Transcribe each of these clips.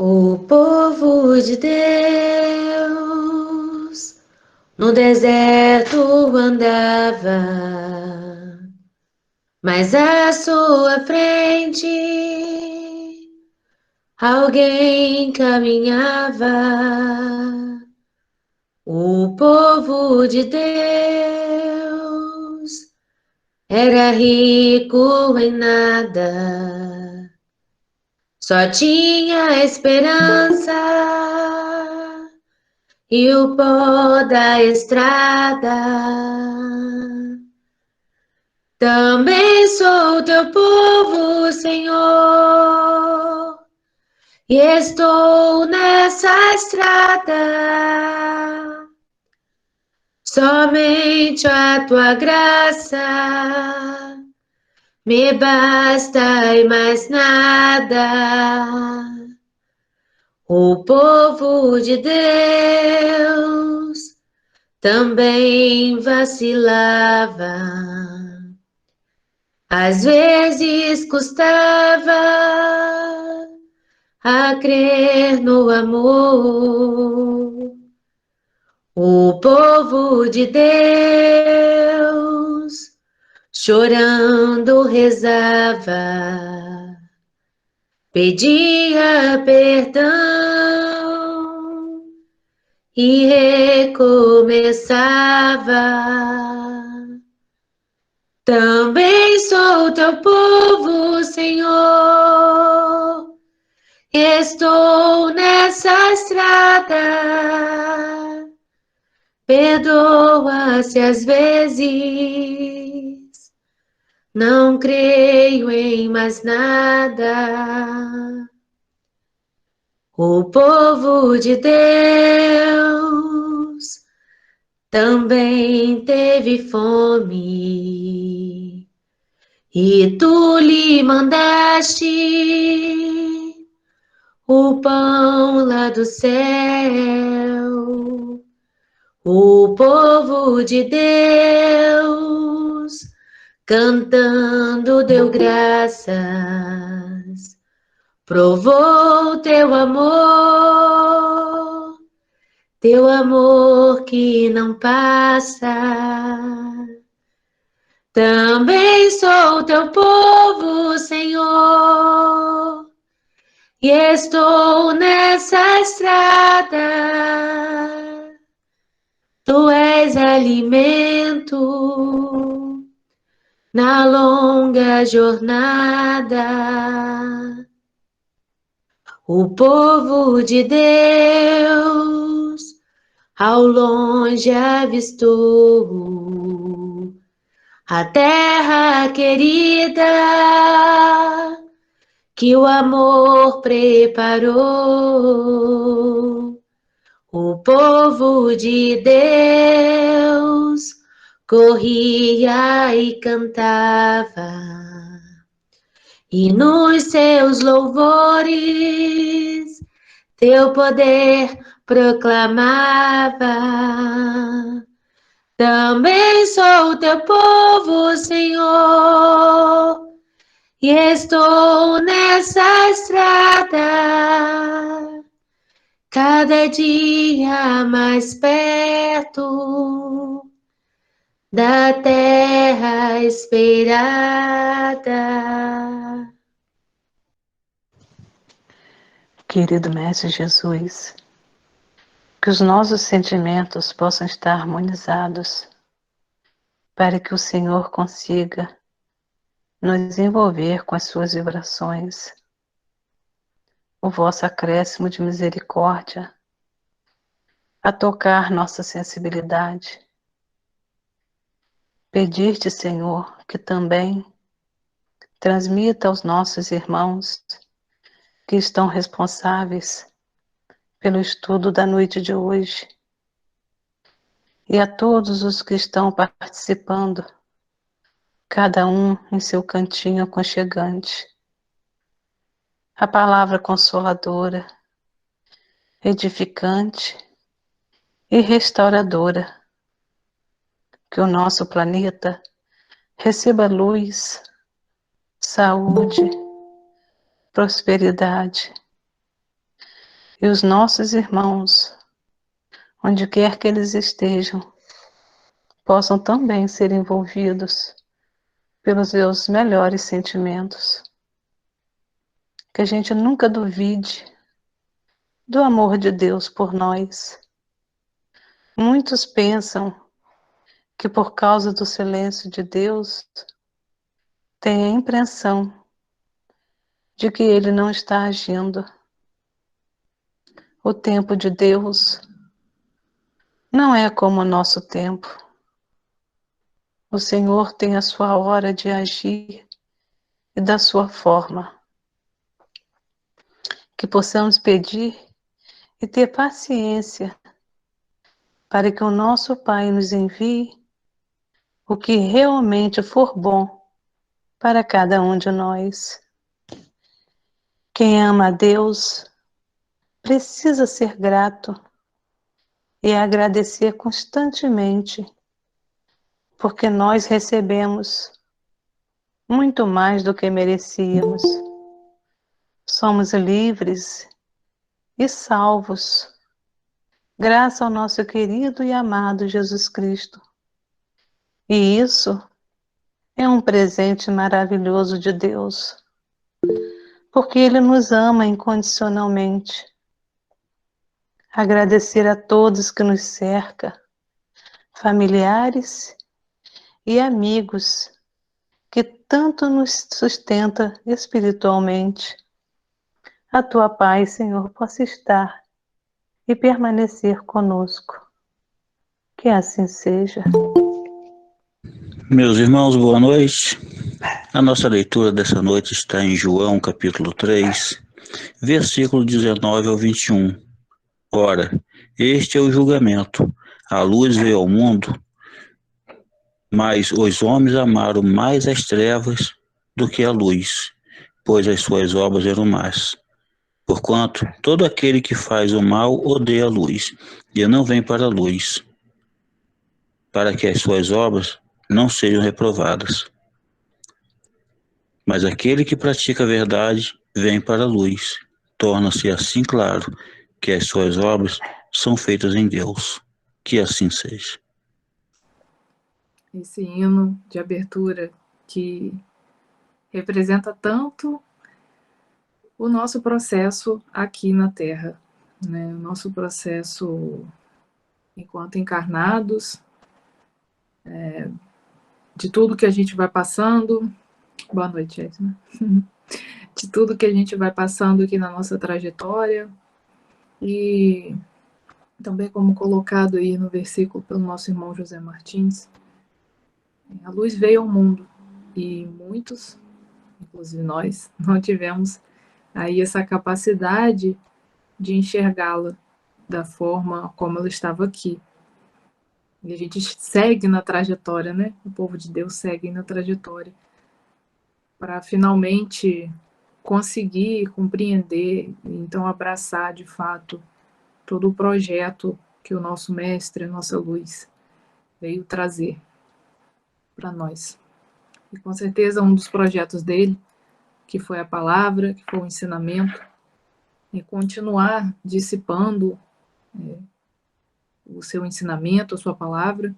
O povo de Deus no deserto andava, mas à sua frente alguém caminhava. O povo de Deus era rico em nada, só tinha esperança e o pó da estrada. Também sou teu povo, Senhor, e estou nessa estrada. Somente a tua graça me basta e mais nada. O povo de Deus também vacilava. Às vezes custava a crer no amor. O povo de Deus chorando rezava, pedia perdão e recomeçava. Também sou teu povo, Senhor, estou nessa estrada. Perdoa se às vezes não creio em mais nada. O povo de Deus também teve fome e tu lhe mandaste o pão lá do céu. O povo de Deus cantando deu graças, provou teu amor que não passa. Também sou teu povo, Senhor, e estou nessa estrada. Tu és alimento na longa jornada. O povo de Deus ao longe avistou a terra querida que o amor preparou. O povo de Deus corria e cantava, e nos seus louvores teu poder proclamava. Também sou teu povo, Senhor, e estou nessa estrada, cada dia mais perto da terra esperada. Querido Mestre Jesus, que os nossos sentimentos possam estar harmonizados para que o Senhor consiga nos envolver com as suas vibrações. O vosso acréscimo de misericórdia a tocar nossa sensibilidade. Pedir-te, Senhor, que também transmita aos nossos irmãos que estão responsáveis pelo estudo da noite de hoje e a todos os que estão participando, cada um em seu cantinho aconchegante, a palavra consoladora, edificante e restauradora, que o nosso planeta receba luz, saúde, prosperidade, e os nossos irmãos, onde quer que eles estejam, possam também ser envolvidos pelos seus melhores sentimentos. Que a gente nunca duvide do amor de Deus por nós. Muitos pensam que por causa do silêncio de Deus, têm a impressão de que Ele não está agindo. O tempo de Deus não é como o nosso tempo. O Senhor tem a sua hora de agir e da sua forma. Que possamos pedir e ter paciência para que o nosso Pai nos envie o que realmente for bom para cada um de nós. Quem ama a Deus precisa ser grato e agradecer constantemente, porque nós recebemos muito mais do que merecíamos. Somos livres e salvos, graças ao nosso querido e amado Jesus Cristo. E isso é um presente maravilhoso de Deus, porque Ele nos ama incondicionalmente. Agradecer a todos que nos cercam, familiares e amigos, que tanto nos sustenta espiritualmente. A tua paz, Senhor, possa estar e permanecer conosco. Que assim seja. Meus irmãos, boa noite. A nossa leitura dessa noite está em João, capítulo 3, versículo 19 ao 21. Ora, este é o julgamento. A luz veio ao mundo, mas os homens amaram mais as trevas do que a luz, pois as suas obras eram más. Porquanto, todo aquele que faz o mal odeia a luz, e não vem para a luz, para que as suas obras não sejam reprovadas. Mas aquele que pratica a verdade vem para a luz, torna-se assim claro que as suas obras são feitas em Deus. Que assim seja. Esse hino de abertura que representa tanto o nosso processo aqui na Terra, né? O nosso processo enquanto encarnados, de tudo que a gente vai passando. Boa noite, Edna. De tudo que a gente vai passando aqui na nossa trajetória, e também como colocado aí no versículo pelo nosso irmão José Martins, a luz veio ao mundo e muitos, inclusive nós, não tivemos aí essa capacidade de enxergá-la da forma como ela estava aqui. E a gente segue na trajetória, né? O povo de Deus segue na trajetória para finalmente conseguir compreender e então abraçar de fato todo o projeto que o nosso mestre, a nossa luz, veio trazer para nós. E com certeza um dos projetos dele, que foi a palavra, que foi o ensinamento, é continuar dissipando o seu ensinamento, a sua palavra.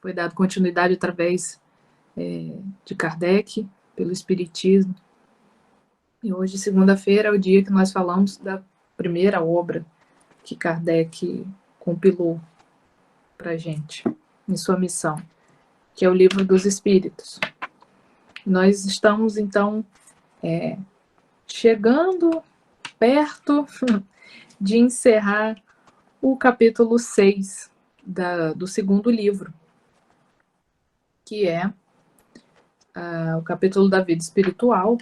Foi dado continuidade através de Kardec, pelo Espiritismo. E hoje, segunda-feira, é o dia que nós falamos da primeira obra que Kardec compilou para a gente, em sua missão, que é o Livro dos Espíritos. Nós estamos, então, chegando perto de encerrar o capítulo 6 do segundo livro, que é o capítulo da vida espiritual.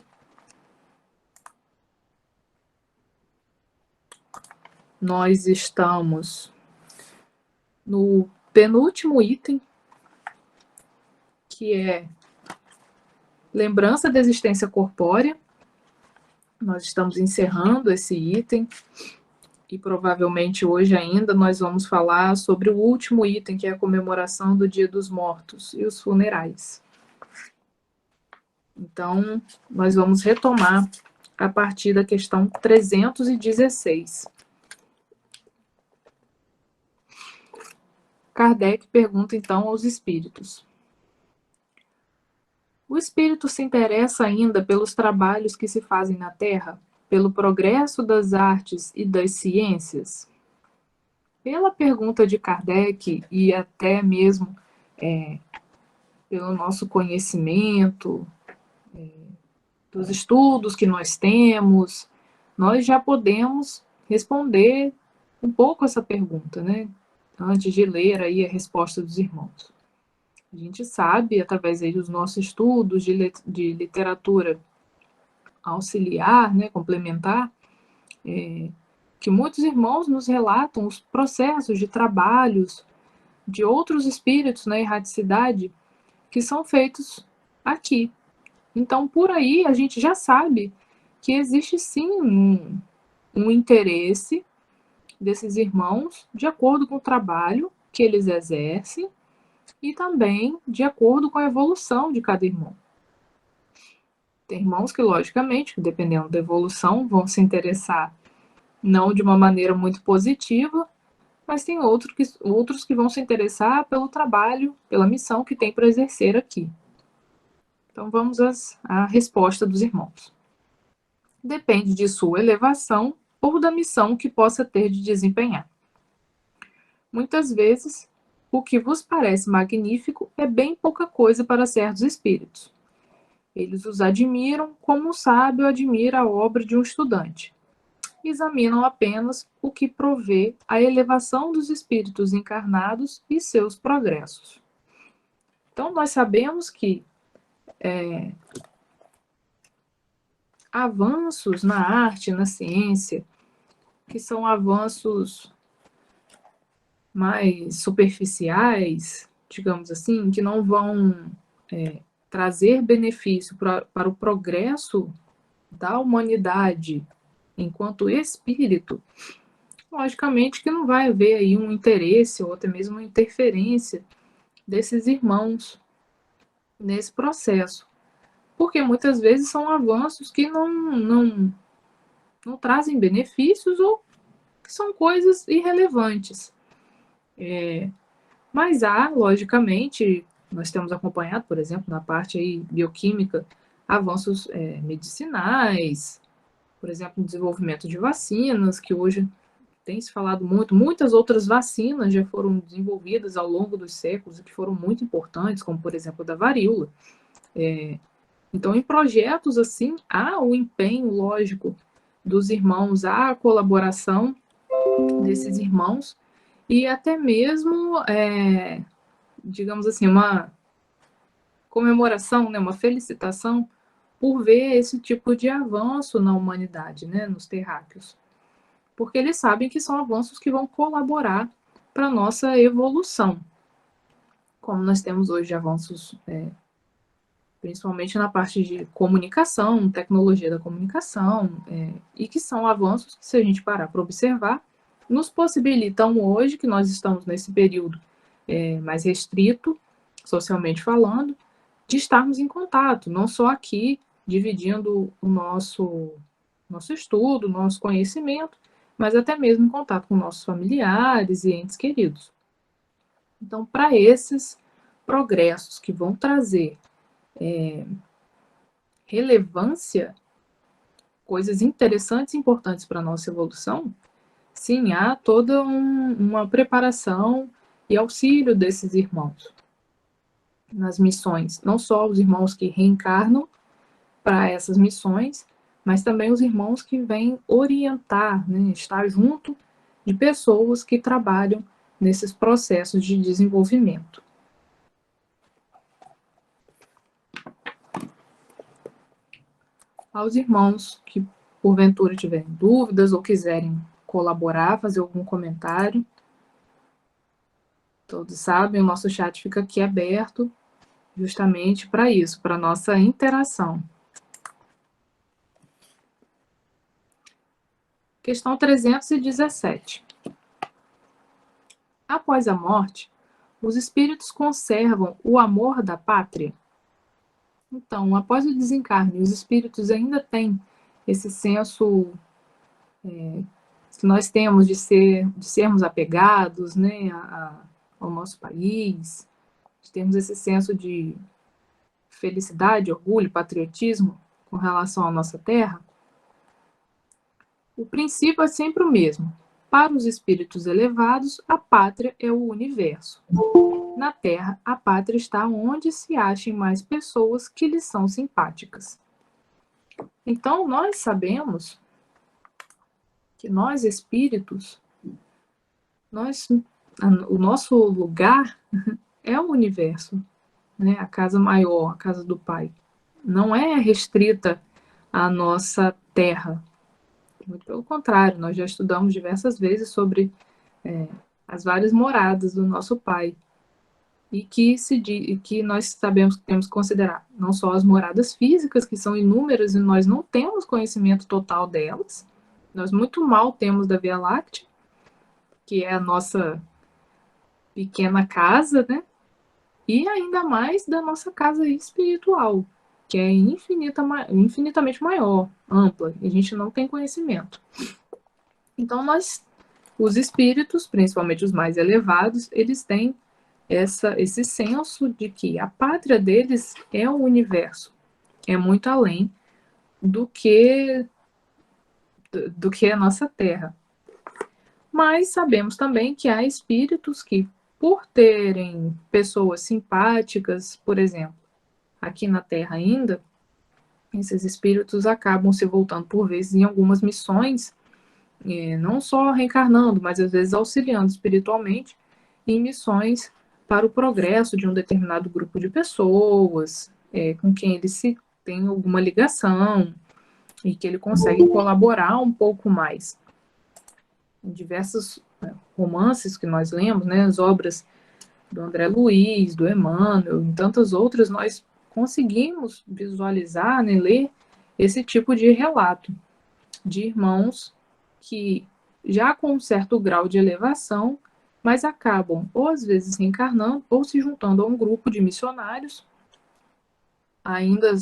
Nós estamos no penúltimo item, que é lembrança da existência corpórea. Nós estamos encerrando esse item e provavelmente hoje ainda nós vamos falar sobre o último item, que é a comemoração do Dia dos Mortos e os funerais. Então, nós vamos retomar a partir da questão 316. Kardec pergunta, então, aos espíritos: o espírito se interessa ainda pelos trabalhos que se fazem na Terra, pelo progresso das artes e das ciências? Pela pergunta de Kardec, e até mesmo pelo nosso conhecimento, dos estudos que nós temos, nós já podemos responder um pouco essa pergunta, né? Antes de ler aí a resposta dos irmãos. A gente sabe, através aí dos nossos estudos de literatura auxiliar, né, complementar, que muitos irmãos nos relatam os processos de trabalhos de outros espíritos na erraticidade que são feitos aqui. Então, por aí, a gente já sabe que existe sim um interesse desses irmãos de acordo com o trabalho que eles exercem e também de acordo com a evolução de cada irmão. Tem irmãos que, logicamente, dependendo da evolução, vão se interessar não de uma maneira muito positiva, mas tem outros que vão se interessar pelo trabalho, pela missão que tem para exercer aqui. Então, vamos à resposta dos irmãos. Depende de sua elevação ou da missão que possa ter de desempenhar. Muitas vezes, o que vos parece magnífico é bem pouca coisa para certos espíritos. Eles os admiram como um sábio admira a obra de um estudante. Examinam apenas o que provê a elevação dos espíritos encarnados e seus progressos. Então, nós sabemos que avanços na arte, na ciência, que são avanços mais superficiais, digamos assim, que não vão trazer benefício para o progresso da humanidade enquanto espírito, logicamente que não vai haver aí um interesse ou até mesmo uma interferência desses irmãos nesse processo, porque muitas vezes são avanços que não trazem benefícios ou que são coisas irrelevantes. Mas há, logicamente, nós temos acompanhado, por exemplo, na parte aí bioquímica, avanços medicinais, por exemplo, no desenvolvimento de vacinas, que hoje tem se falado muito, muitas outras vacinas já foram desenvolvidas ao longo dos séculos e que foram muito importantes, como, por exemplo, a da varíola. Então, em projetos assim, há o empenho, lógico, dos irmãos, há a colaboração desses irmãos e até mesmo, digamos assim, uma comemoração, né, uma felicitação por ver esse tipo de avanço na humanidade, né, nos terráqueos. Porque eles sabem que são avanços que vão colaborar para a nossa evolução. Como nós temos hoje avanços, principalmente na parte de comunicação, tecnologia da comunicação, e que são avanços que, se a gente parar para observar, nos possibilitam hoje, que nós estamos nesse período mais restrito, socialmente falando, de estarmos em contato, não só aqui, dividindo o nosso estudo, o nosso conhecimento, mas até mesmo em contato com nossos familiares e entes queridos. Então, para esses progressos que vão trazer relevância, coisas interessantes e importantes para a nossa evolução, sim, há toda uma preparação e auxílio desses irmãos nas missões, não só os irmãos que reencarnam para essas missões, mas também os irmãos que vêm orientar, né, estar junto de pessoas que trabalham nesses processos de desenvolvimento. Aos irmãos que porventura tiverem dúvidas ou quiserem colaborar, fazer algum comentário, todos sabem, o nosso chat fica aqui aberto justamente para isso, para a nossa interação. Questão 317. Após a morte, os espíritos conservam o amor da pátria? Então, após o desencarne, os espíritos ainda têm esse senso que nós temos de sermos apegados, né, ao nosso país, de termos esse senso de felicidade, orgulho, patriotismo com relação à nossa terra, o princípio é sempre o mesmo. Para os espíritos elevados, a pátria é o universo. Na Terra, a pátria está onde se achem mais pessoas que lhes são simpáticas. Então, nós sabemos que nós, espíritos, o nosso lugar é o universo, né? A casa maior, a casa do Pai. Não é restrita à nossa terra. Muito pelo contrário, nós já estudamos diversas vezes sobre as várias moradas do nosso Pai. E que nós sabemos que temos que considerar não só as moradas físicas, que são inúmeras e nós não temos conhecimento total delas. Nós muito mal temos da Via Láctea, que é a nossa pequena casa, né? E ainda mais da nossa casa espiritual, que é infinitamente maior, ampla, e a gente não tem conhecimento. Então, os espíritos, principalmente os mais elevados, eles têm esse senso de que a pátria deles é o universo, é muito além do que a nossa terra. Mas sabemos também que há espíritos que, por terem pessoas simpáticas, por exemplo, aqui na Terra ainda, esses espíritos acabam se voltando por vezes em algumas missões, não só reencarnando, mas às vezes auxiliando espiritualmente em missões para o progresso de um determinado grupo de pessoas, com quem ele se tem alguma ligação e que ele consegue colaborar um pouco mais. Em diversos romances que nós lemos, né, as obras do André Luiz, do Emmanuel, e tantas outras, nós conseguimos visualizar, né, ler esse tipo de relato de irmãos que já com um certo grau de elevação, mas acabam ou às vezes reencarnando ou se juntando a um grupo de missionários, ainda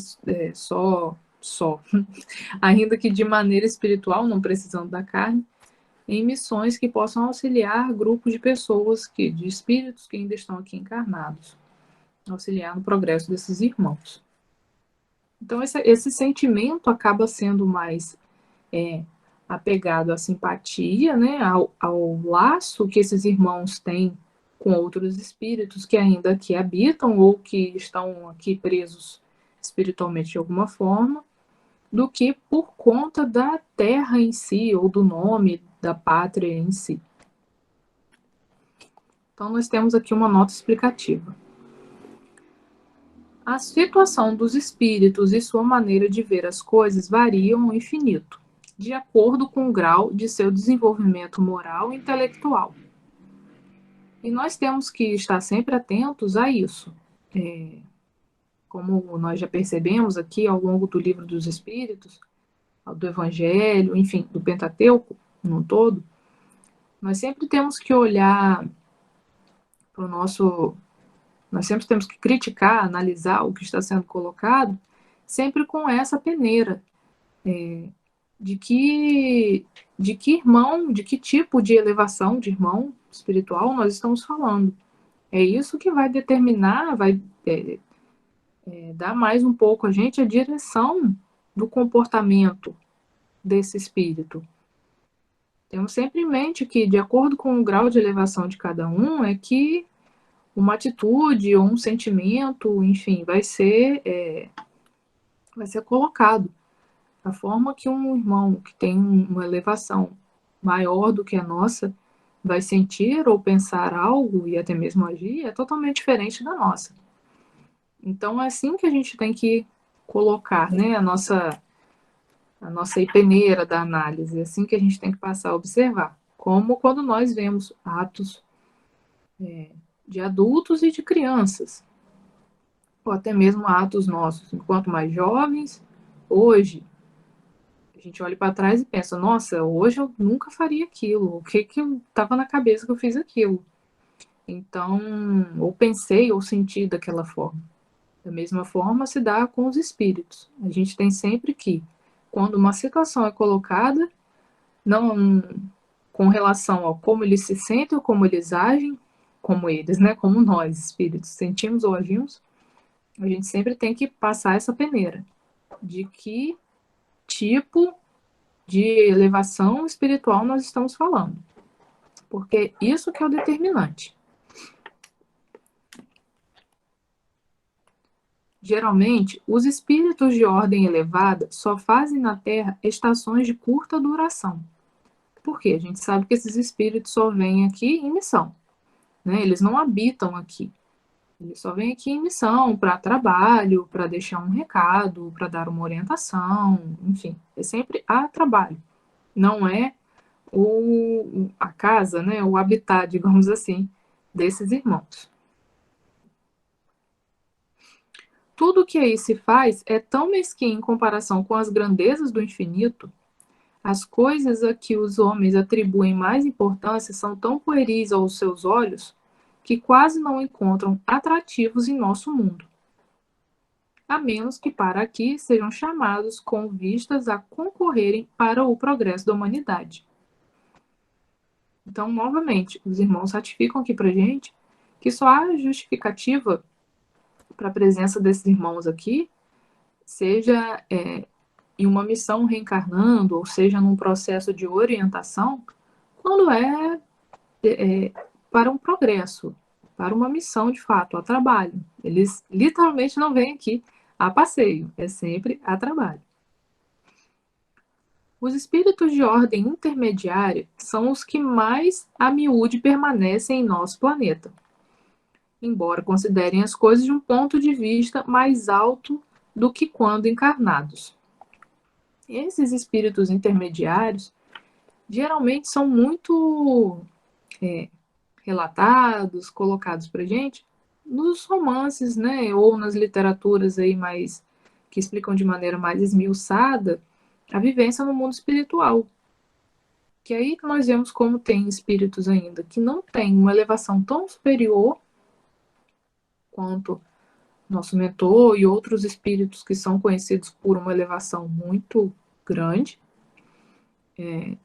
ainda que de maneira espiritual, não precisando da carne, em missões que possam auxiliar grupos de pessoas, de espíritos que ainda estão aqui encarnados, auxiliar no progresso desses irmãos. Então, esse sentimento acaba sendo mais apegado à simpatia, né, ao laço que esses irmãos têm com outros espíritos que ainda aqui habitam ou que estão aqui presos espiritualmente de alguma forma, do que por conta da terra em si ou do nome da pátria em si. Então, nós temos aqui uma nota explicativa. A situação dos espíritos e sua maneira de ver as coisas variam ao infinito, de acordo com o grau de seu desenvolvimento moral e intelectual. E nós temos que estar sempre atentos a isso. Como nós já percebemos aqui ao longo do Livro dos Espíritos, do Evangelho, enfim, do Pentateuco, no todo, nós sempre temos que olhar para o nosso... Nós sempre temos que criticar, analisar o que está sendo colocado, sempre com essa peneira de que irmão, de que tipo de elevação de irmão espiritual nós estamos falando. É isso que vai determinar, vai dar mais um pouco a gente a direção do comportamento desse espírito. Temos sempre em mente que, de acordo com o grau de elevação de cada um, é que uma atitude ou um sentimento, enfim, vai ser colocado. A forma que um irmão que tem uma elevação maior do que a nossa vai sentir ou pensar algo e até mesmo agir é totalmente diferente da nossa. Então, é assim que a gente tem que colocar, né, a nossa peneira da análise, é assim que a gente tem que passar a observar. Como quando nós vemos atos de adultos e de crianças, ou até mesmo atos nossos, enquanto mais jovens, hoje, a gente olha para trás e pensa, nossa, hoje eu nunca faria aquilo, o que eu estava na cabeça que eu fiz aquilo? Então, ou pensei ou senti daquela forma. Da mesma forma se dá com os espíritos. A gente tem sempre que quando uma situação é colocada, não com relação ao como eles se sentem ou como eles agem, como eles, né? Como nós, espíritos, sentimos ou agimos, a gente sempre tem que passar essa peneira de que tipo de elevação espiritual nós estamos falando. Porque isso que é o determinante. Geralmente, os espíritos de ordem elevada só fazem na Terra estações de curta duração. Por quê? A gente sabe que esses espíritos só vêm aqui em missão, né? Eles não habitam aqui. Eles só vêm aqui em missão para trabalho, para deixar um recado, para dar uma orientação, enfim, é sempre a trabalho. Não é a casa, né, o habitat, digamos assim, desses irmãos. Tudo que aí se faz é tão mesquinho em comparação com as grandezas do infinito, as coisas a que os homens atribuem mais importância são tão pueris aos seus olhos que quase não encontram atrativos em nosso mundo, a menos que para aqui sejam chamados com vistas a concorrerem para o progresso da humanidade. Então, novamente, os irmãos ratificam aqui para a gente que só há justificativa para a presença desses irmãos aqui, seja em uma missão reencarnando, ou seja, num processo de orientação, quando para um progresso, para uma missão de fato, a trabalho. Eles literalmente não vêm aqui a passeio, é sempre a trabalho. Os espíritos de ordem intermediária são os que mais a miúde permanecem em nosso planeta, embora considerem as coisas de um ponto de vista mais alto do que quando encarnados. Esses espíritos intermediários geralmente são muito relatados, colocados para gente nos romances, né, ou nas literaturas aí mais que explicam de maneira mais esmiuçada a vivência no mundo espiritual. Que aí nós vemos como tem espíritos ainda que não têm uma elevação tão superior quanto nosso mentor e outros espíritos que são conhecidos por uma elevação muito grande,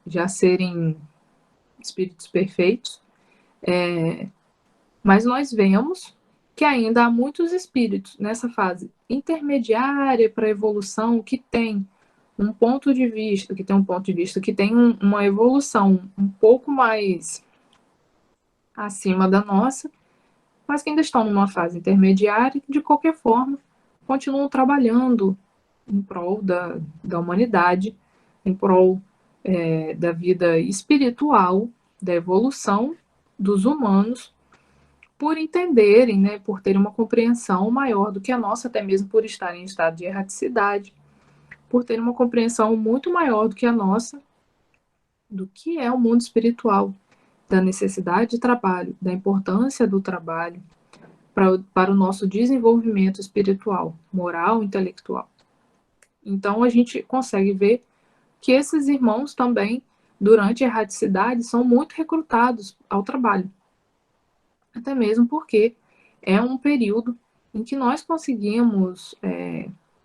já serem espíritos perfeitos, mas nós vemos que ainda há muitos espíritos nessa fase intermediária para a evolução que tem um ponto de vista, que tem uma evolução um pouco mais acima da nossa, mas que ainda estão numa fase intermediária e, de qualquer forma, continuam trabalhando em prol da humanidade, em prol da vida espiritual, da evolução dos humanos, por entenderem, né, por terem uma compreensão maior do que a nossa, até mesmo por estarem em estado de erraticidade, por terem uma compreensão muito maior do que a nossa, do que é o mundo espiritual, da necessidade de trabalho, da importância do trabalho para o nosso desenvolvimento espiritual, moral, intelectual. Então, a gente consegue ver que esses irmãos também, durante a erraticidade, são muito recrutados ao trabalho. Até mesmo porque é um período em que nós conseguimos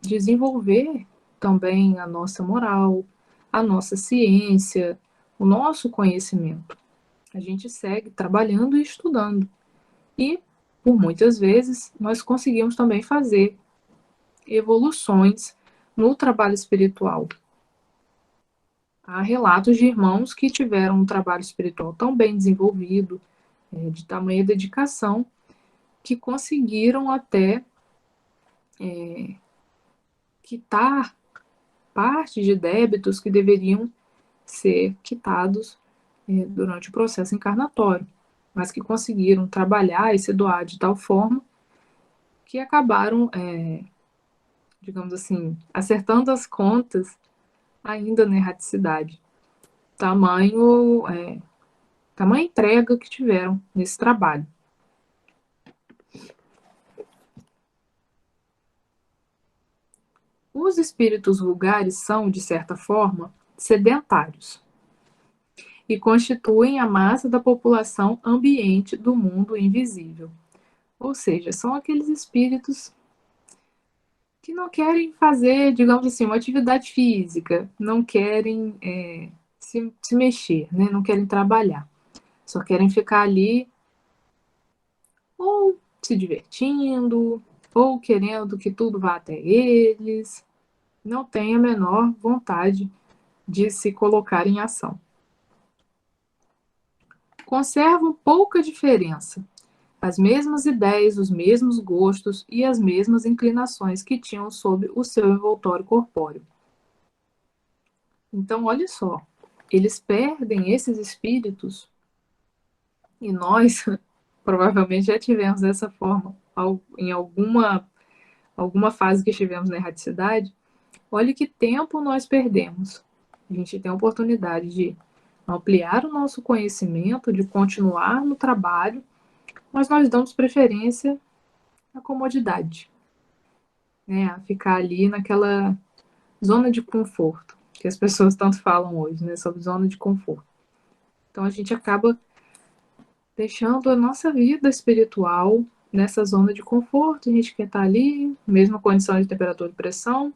desenvolver também a nossa moral, a nossa ciência, o nosso conhecimento. A gente segue trabalhando e estudando. E, por muitas vezes, nós conseguimos também fazer evoluções no trabalho espiritual. Há relatos de irmãos que tiveram um trabalho espiritual tão bem desenvolvido, de tamanha dedicação, que conseguiram até quitar parte de débitos que deveriam ser quitados durante o processo encarnatório, mas que conseguiram trabalhar e se doar de tal forma que acabaram, digamos assim, acertando as contas ainda na erraticidade. Tamanha entrega que tiveram nesse trabalho. Os espíritos vulgares são, de certa forma, sedentários e constituem a massa da população ambiente do mundo invisível. Ou seja, são aqueles espíritos que não querem fazer, digamos assim, uma atividade física, não querem se mexer, né? Não querem trabalhar, só querem ficar ali ou se divertindo, ou querendo que tudo vá até eles, não têm a menor vontade de se colocar em ação. Conservam pouca diferença, as mesmas ideias, os mesmos gostos e as mesmas inclinações que tinham sob o seu envoltório corpóreo. Então, olha só, eles perdem esses espíritos e nós provavelmente já tivemos dessa forma em alguma fase que estivemos na erraticidade. Olha que tempo nós perdemos. A gente tem a oportunidade de ampliar o nosso conhecimento, de continuar no trabalho, mas nós damos preferência à comodidade, né? A ficar ali naquela zona de conforto, que as pessoas tanto falam hoje, né? Sobre zona de conforto. Então a gente acaba deixando a nossa vida espiritual nessa zona de conforto, a gente quer estar ali, mesma condição de temperatura e pressão,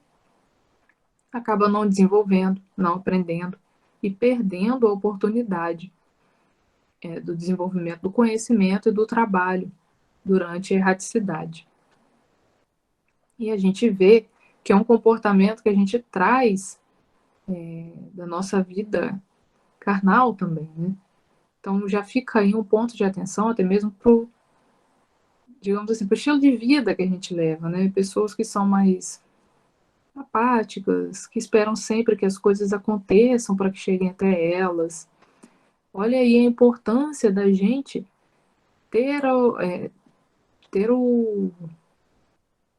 acaba não desenvolvendo, não aprendendo e perdendo a oportunidade do desenvolvimento do conhecimento e do trabalho durante a erraticidade. E a gente vê que é um comportamento que a gente traz da nossa vida carnal também, né? Então já fica aí um ponto de atenção até mesmo para, digamos assim, para o estilo de vida que a gente leva, né? Pessoas que são mais apáticas, que esperam sempre que as coisas aconteçam para que cheguem até elas. Olha aí a importância da gente ter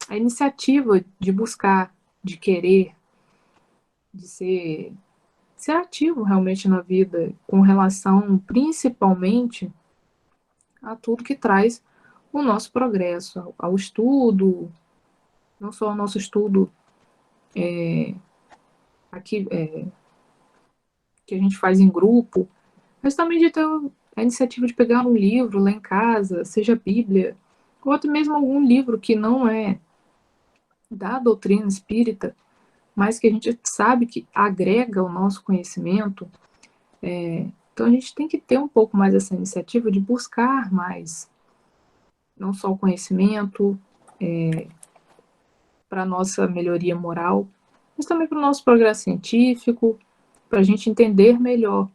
a iniciativa de buscar, de querer, de ser ativo realmente na vida, com relação principalmente a tudo que traz o nosso progresso, ao estudo, não só ao nosso estudo aqui, que a gente faz em grupo, mas também de ter a iniciativa de pegar um livro lá em casa, seja Bíblia, ou até mesmo algum livro que não é da doutrina espírita, mas que a gente sabe que agrega o nosso conhecimento. Então a gente tem que ter um pouco mais essa iniciativa de buscar mais, não só o conhecimento para a nossa melhoria moral, mas também para o nosso progresso científico, para a gente entender melhor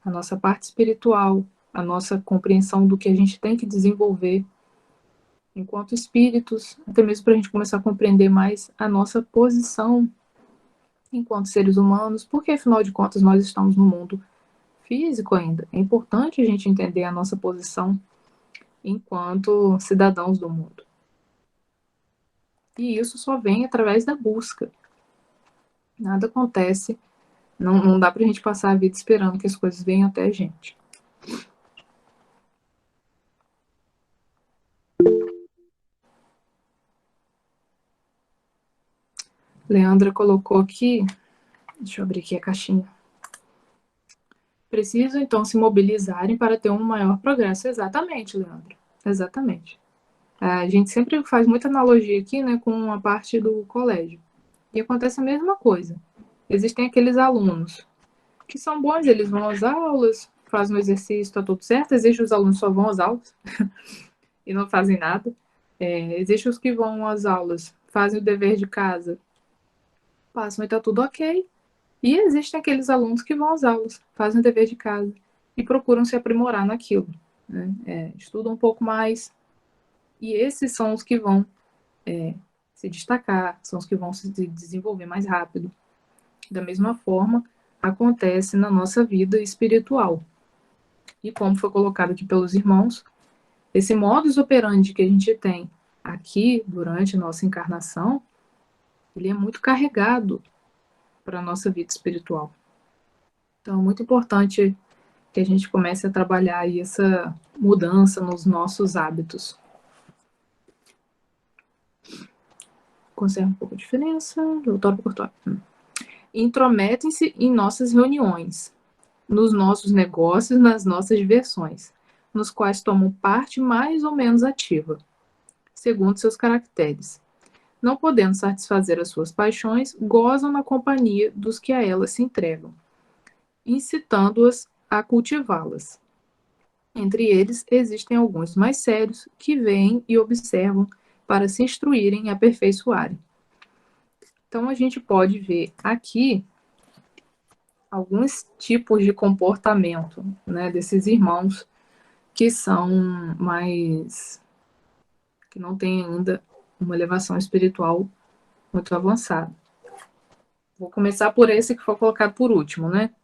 a nossa parte espiritual, a nossa compreensão do que a gente tem que desenvolver enquanto espíritos, até mesmo para a gente começar a compreender mais a nossa posição enquanto seres humanos, porque afinal de contas nós estamos no mundo físico ainda. É importante a gente entender a nossa posição enquanto cidadãos do mundo. E isso só vem através da busca. Nada acontece, não dá pra gente passar a vida esperando que as coisas venham até a gente. Leandra colocou aqui, deixa eu abrir aqui a caixinha. Precisam, então, se mobilizarem para ter um maior progresso. Exatamente, Leandra. Exatamente. A gente sempre faz muita analogia aqui, né, com a parte do colégio. E acontece a mesma coisa. Existem aqueles alunos que são bons, eles vão às aulas, fazem o exercício, está tudo certo. Existem os alunos que só vão às aulas e não fazem nada. Existem os que vão às aulas, fazem o dever de casa, passam e está tudo ok. E existem aqueles alunos que vão às aulas, fazem o dever de casa e procuram se aprimorar naquilo, né? Estudam um pouco mais. E esses são os que vão se destacar, são os que vão se desenvolver mais rápido. Da mesma forma, acontece na nossa vida espiritual. E como foi colocado aqui pelos irmãos, esse modus operandi que a gente tem aqui durante a nossa encarnação, ele é muito carregado para a nossa vida espiritual. Então, é muito importante que a gente comece a trabalhar aí essa mudança nos nossos hábitos. Conserva um pouco a diferença, voltar para cortar. Intrometem-se em nossas reuniões, nos nossos negócios, nas nossas diversões, nos quais tomam parte mais ou menos ativa, segundo seus caracteres. não podendo satisfazer as suas paixões, gozam na companhia dos que a elas se entregam, incitando-as a cultivá-las. Entre eles, existem alguns mais sérios que veem e observam para se instruírem e aperfeiçoarem. Então, a gente pode ver aqui alguns tipos de comportamento, né, desses irmãos que são mais, que não têm ainda uma elevação espiritual muito avançada. Vou começar por esse que foi colocado por último, né?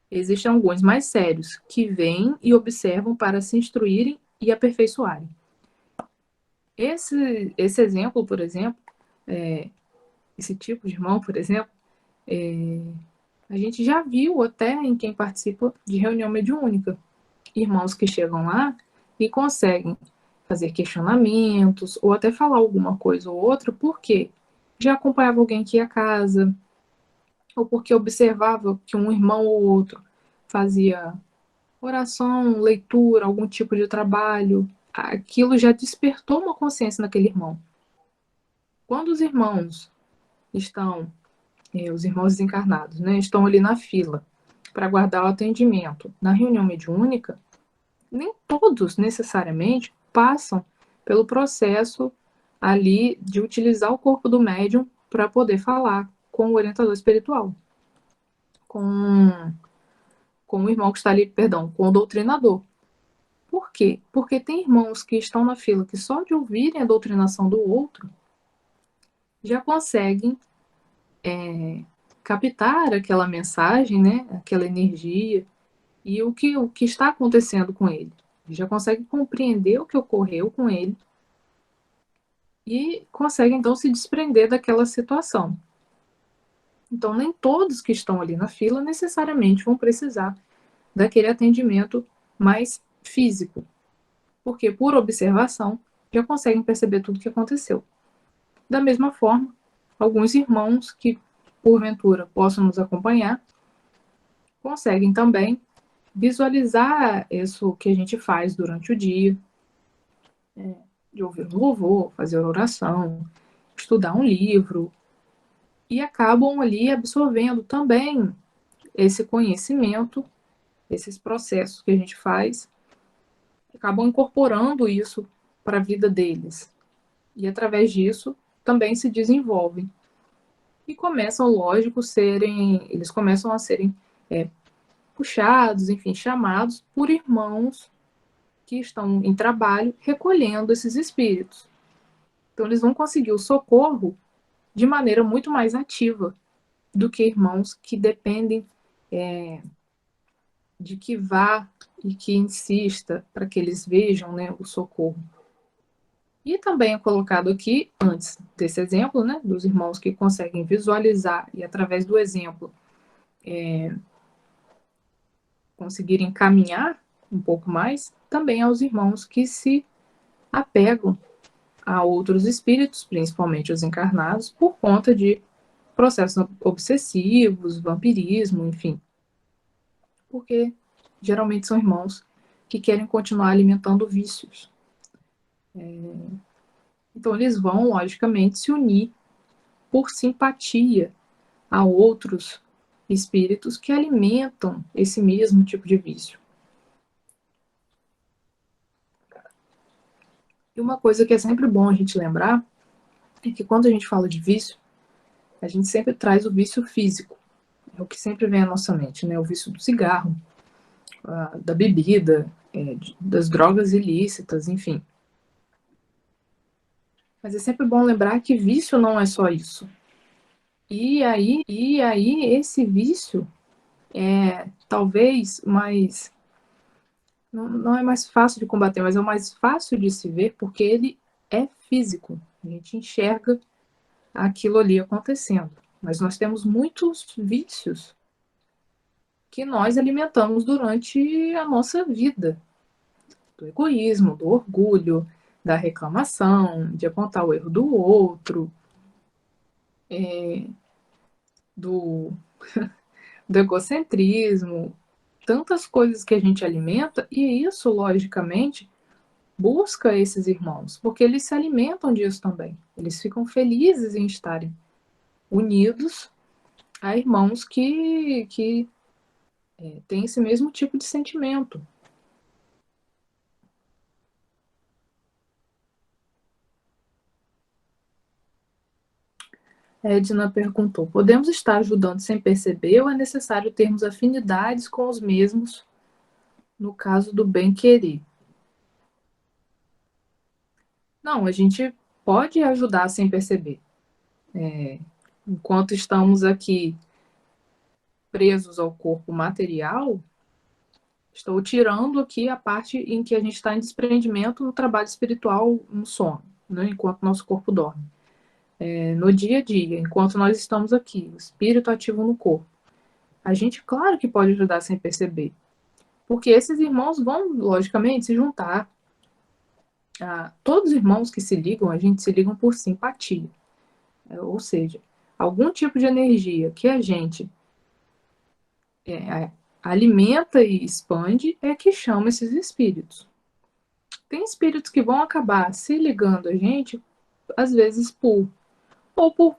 Existem alguns mais sérios que veem e observam para se instruírem e aperfeiçoarem. Esse exemplo, por exemplo, esse tipo de irmão, por exemplo, a gente já viu até em quem participa de reunião mediúnica. Irmãos que chegam lá e conseguem fazer questionamentos ou até falar alguma coisa ou outra porque já acompanhava alguém que ia à casa ou porque observava que um irmão ou outro fazia oração, leitura, algum tipo de trabalho. Aquilo já despertou uma consciência naquele irmão. Quando os irmãos estão, os irmãos desencarnados, né, estão ali na fila para aguardar o atendimento na reunião mediúnica, nem todos necessariamente passam pelo processo ali de utilizar o corpo do médium para poder falar com o orientador espiritual, com o irmão que está ali, perdão, com o doutrinador. Por quê? Porque tem irmãos que estão na fila que só de ouvirem a doutrinação do outro já conseguem captar aquela mensagem, né, aquela energia e o que está acontecendo com ele. Já consegue compreender o que ocorreu com ele e consegue, então, se desprender daquela situação. Então, nem todos que estão ali na fila necessariamente vão precisar daquele atendimento mais físico, porque, por observação, já conseguem perceber tudo o que aconteceu. Da mesma forma, alguns irmãos que, porventura, possam nos acompanhar, conseguem também visualizar isso que a gente faz durante o dia, de ouvir um louvor, fazer oração, estudar um livro, e acabam ali absorvendo também esse conhecimento, esses processos que a gente faz, acabam incorporando isso para a vida deles. E através disso também se desenvolvem. E começam, lógico, eles começam a serem puxados, enfim, chamados por irmãos que estão em trabalho recolhendo esses espíritos. Então, eles vão conseguir o socorro de maneira muito mais ativa do que irmãos que dependem de que vá e que insista para que eles vejam, né, o socorro. E também é colocado aqui, antes desse exemplo, né, dos irmãos que conseguem visualizar e, através do exemplo, conseguirem caminhar um pouco mais, também aos irmãos que se apegam a outros espíritos, principalmente os encarnados, por conta de processos obsessivos, vampirismo, enfim. Porque geralmente são irmãos que querem continuar alimentando vícios. Então eles vão, logicamente, se unir por simpatia a outros espíritos que alimentam esse mesmo tipo de vício. E uma coisa que é sempre bom a gente lembrar é que quando a gente fala de vício, a gente sempre traz o vício físico. É o que sempre vem à nossa mente, né? O vício do cigarro, da bebida, das drogas ilícitas, enfim. Mas é sempre bom lembrar que vício não é só isso. E aí esse vício é talvez mais... Não é mais fácil de combater, mas é o mais fácil de se ver porque ele é físico. A gente enxerga aquilo ali acontecendo. Mas nós temos muitos vícios que nós alimentamos durante a nossa vida. Do egoísmo, do orgulho, da reclamação, de apontar o erro do outro, do egocentrismo, tantas coisas que a gente alimenta, e isso, logicamente, busca esses irmãos, porque eles se alimentam disso também. Eles ficam felizes em estarem unidos a irmãos que têm esse mesmo tipo de sentimento. Edna perguntou: podemos estar ajudando sem perceber ou é necessário termos afinidades com os mesmos no caso do bem-querer? Não, a gente pode ajudar sem perceber. Enquanto estamos aqui presos ao corpo material, estou tirando aqui a parte em que a gente está em desprendimento no trabalho espiritual, no sono, né, enquanto nosso corpo dorme. No dia a dia, enquanto nós estamos aqui, o espírito ativo no corpo, a gente, claro que pode ajudar sem perceber, porque esses irmãos vão, logicamente, se juntar. Todos os irmãos que se ligam, a gente se ligam por simpatia, ou seja, algum tipo de energia que a gente alimenta e expande é que chama esses espíritos. Tem espíritos que vão acabar se ligando a gente, às vezes por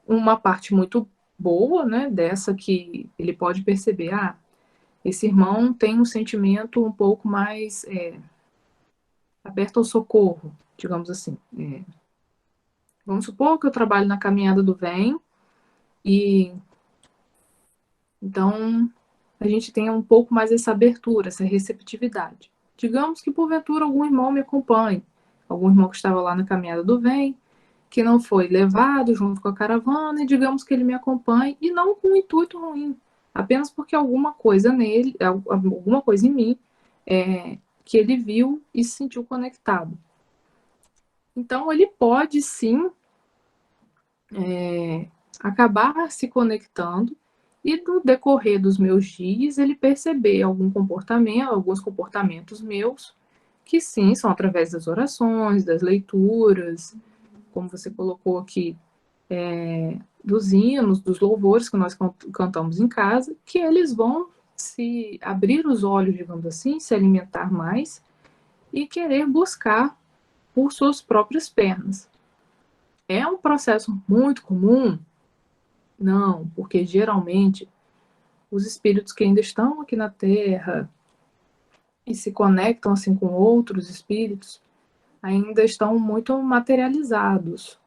uma parte muito boa, né, dessa que ele pode perceber, esse irmão tem um sentimento um pouco mais aberto ao socorro, digamos assim. Vamos supor que eu trabalho na caminhada do bem e então a gente tenha um pouco mais essa abertura, essa receptividade. Digamos que porventura algum irmão me acompanhe, algum irmão que estava lá na caminhada do bem, que não foi levado junto com a caravana, e digamos que ele me acompanhe, e não com um intuito ruim, apenas porque alguma coisa nele, alguma coisa em mim, que ele viu e se sentiu conectado. Então, ele pode sim acabar se conectando e no decorrer dos meus dias ele perceber alguns comportamentos meus, que sim, são através das orações, das leituras, como você colocou aqui, dos hinos, dos louvores que nós cantamos em casa, que eles vão se abrir os olhos, digamos assim, se alimentar mais e querer buscar por suas próprias pernas. É um processo muito comum? Não, porque geralmente os espíritos que ainda estão aqui na Terra e se conectam assim com outros espíritos ainda estão muito materializados.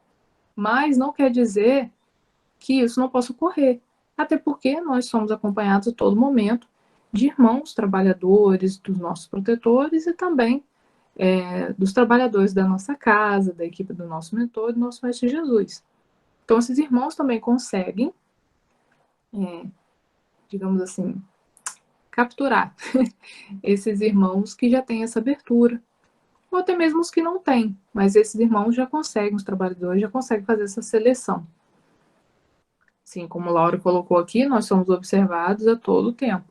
Mas não quer dizer que isso não possa ocorrer. Até porque nós somos acompanhados a todo momento de irmãos trabalhadores, dos nossos protetores e também dos trabalhadores da nossa casa, da equipe do nosso mentor e do nosso Mestre Jesus. Então, esses irmãos também conseguem, digamos assim, capturar esses irmãos que já têm essa abertura, ou até mesmo os que não têm, mas esses irmãos já conseguem, os trabalhadores já conseguem fazer essa seleção. Sim, como Laura colocou aqui, nós somos observados a todo tempo.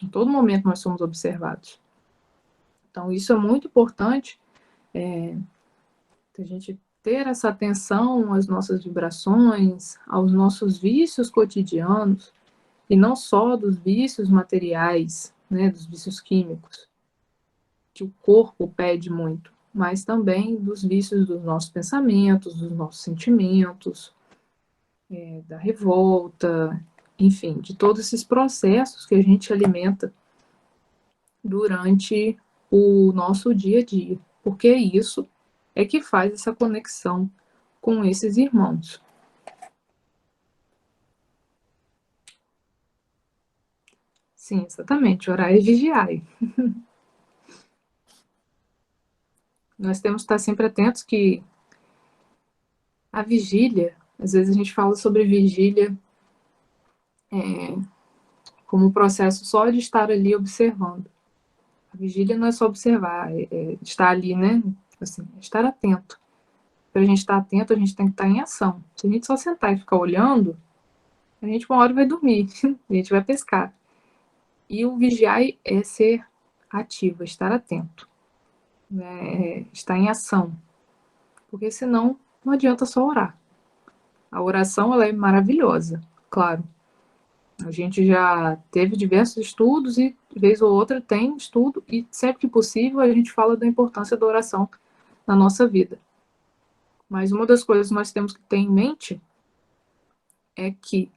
Em todo momento nós somos observados. Então, isso é muito importante, a gente ter essa atenção às nossas vibrações, aos nossos vícios cotidianos, e não só dos vícios materiais, né, dos vícios químicos, que o corpo pede muito, mas também dos vícios dos nossos pensamentos, dos nossos sentimentos, da revolta, enfim, de todos esses processos que a gente alimenta durante o nosso dia a dia, porque isso é que faz essa conexão com esses irmãos. Sim, exatamente, orar e vigiar. Nós temos que estar sempre atentos que a vigília, às vezes a gente fala sobre vigília como um processo só de estar ali observando. A vigília não é só observar, estar ali, né? Assim, estar atento. Para a gente estar atento, a gente tem que estar em ação. Se a gente só sentar e ficar olhando, a gente uma hora vai dormir, a gente vai pescar. E o vigiar é ser ativo, estar atento, né? Estar em ação. Porque senão não adianta só orar. A oração ela é maravilhosa, claro. A gente já teve diversos estudos e, vez ou outra, tem estudo, e sempre que possível a gente fala da importância da oração na nossa vida. Mas uma das coisas que nós temos que ter em mente é que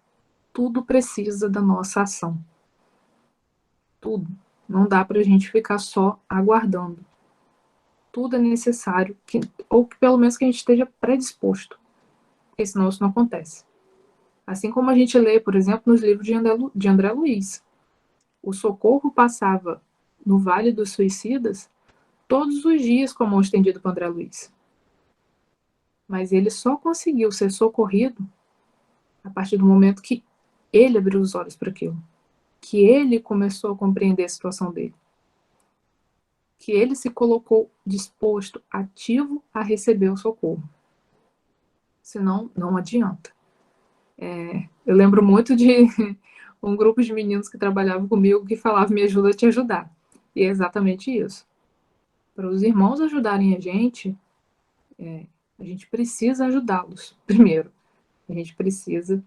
tudo precisa da nossa ação. Tudo. Não dá para a gente ficar só aguardando. Tudo é necessário, ou que pelo menos que a gente esteja predisposto, porque senão isso não acontece. Assim como a gente lê, por exemplo, nos livros de André Luiz. O Socorro passava no Vale dos Suicidas todos os dias com a mão estendida para André Luiz. Mas ele só conseguiu ser socorrido a partir do momento que ele abriu os olhos para aquilo. Que ele começou a compreender a situação dele. Que ele se colocou disposto, ativo a receber o socorro. Senão, não adianta. Eu lembro muito de um grupo de meninos que trabalhavam comigo que falava: me ajuda a te ajudar. E é exatamente isso. Para os irmãos ajudarem a gente precisa ajudá-los primeiro. A gente precisa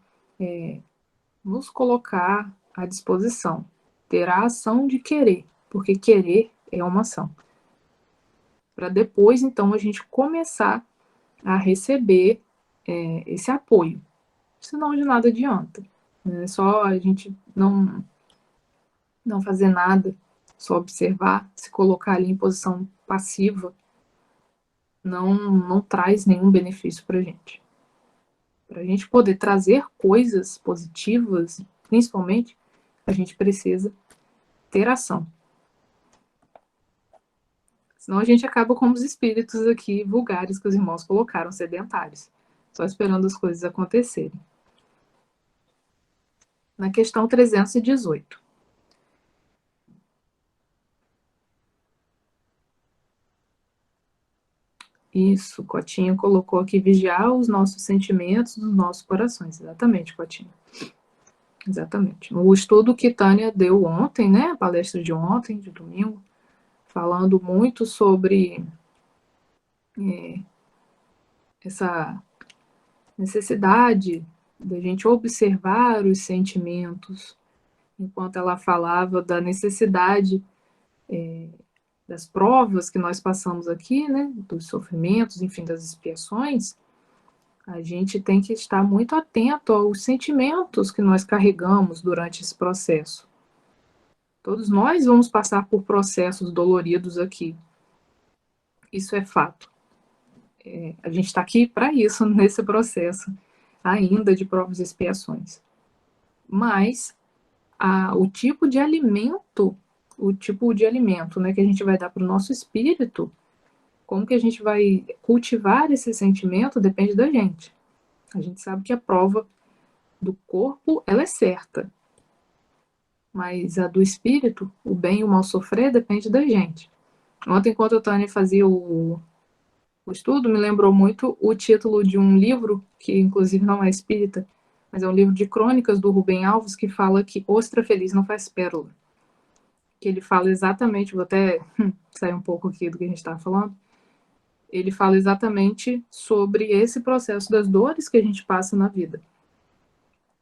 nos colocar à disposição. Ter a ação de querer, porque querer é uma ação. Para depois, então, a gente começar a receber esse apoio. Senão de nada adianta. É só a gente não fazer nada, só observar, se colocar ali em posição passiva, não traz nenhum benefício para a gente. Para a gente poder trazer coisas positivas, principalmente, a gente precisa ter ação. Senão a gente acaba como os espíritos aqui vulgares que os irmãos colocaram, sedentários, só esperando as coisas acontecerem. Na questão 318. Isso, Cotinha colocou aqui: vigiar os nossos sentimentos nos nossos corações. Exatamente, Cotinha. Exatamente. O estudo que Tânia deu ontem, né, a palestra de ontem, de domingo, falando muito sobre essa necessidade da gente observar os sentimentos, enquanto ela falava da necessidade das provas que nós passamos aqui, né, dos sofrimentos, enfim, das expiações. A gente tem que estar muito atento aos sentimentos que nós carregamos durante esse processo. Todos nós vamos passar por processos doloridos aqui. Isso é fato. A gente está aqui para isso, nesse processo ainda de provas e expiações. Mas o tipo de alimento, né, que a gente vai dar para o nosso espírito, como que a gente vai cultivar esse sentimento, depende da gente. A gente sabe que a prova do corpo, ela é certa. Mas a do espírito, o bem e o mal sofrer, depende da gente. Ontem, enquanto a Tânia fazia o estudo, me lembrou muito o título de um livro, que inclusive não é espírita, mas é um livro de crônicas do Rubem Alves, que fala que ostra feliz não faz pérola. Que ele fala exatamente, vou até sair um pouco aqui do que a gente estava falando, ele fala exatamente sobre esse processo das dores que a gente passa na vida.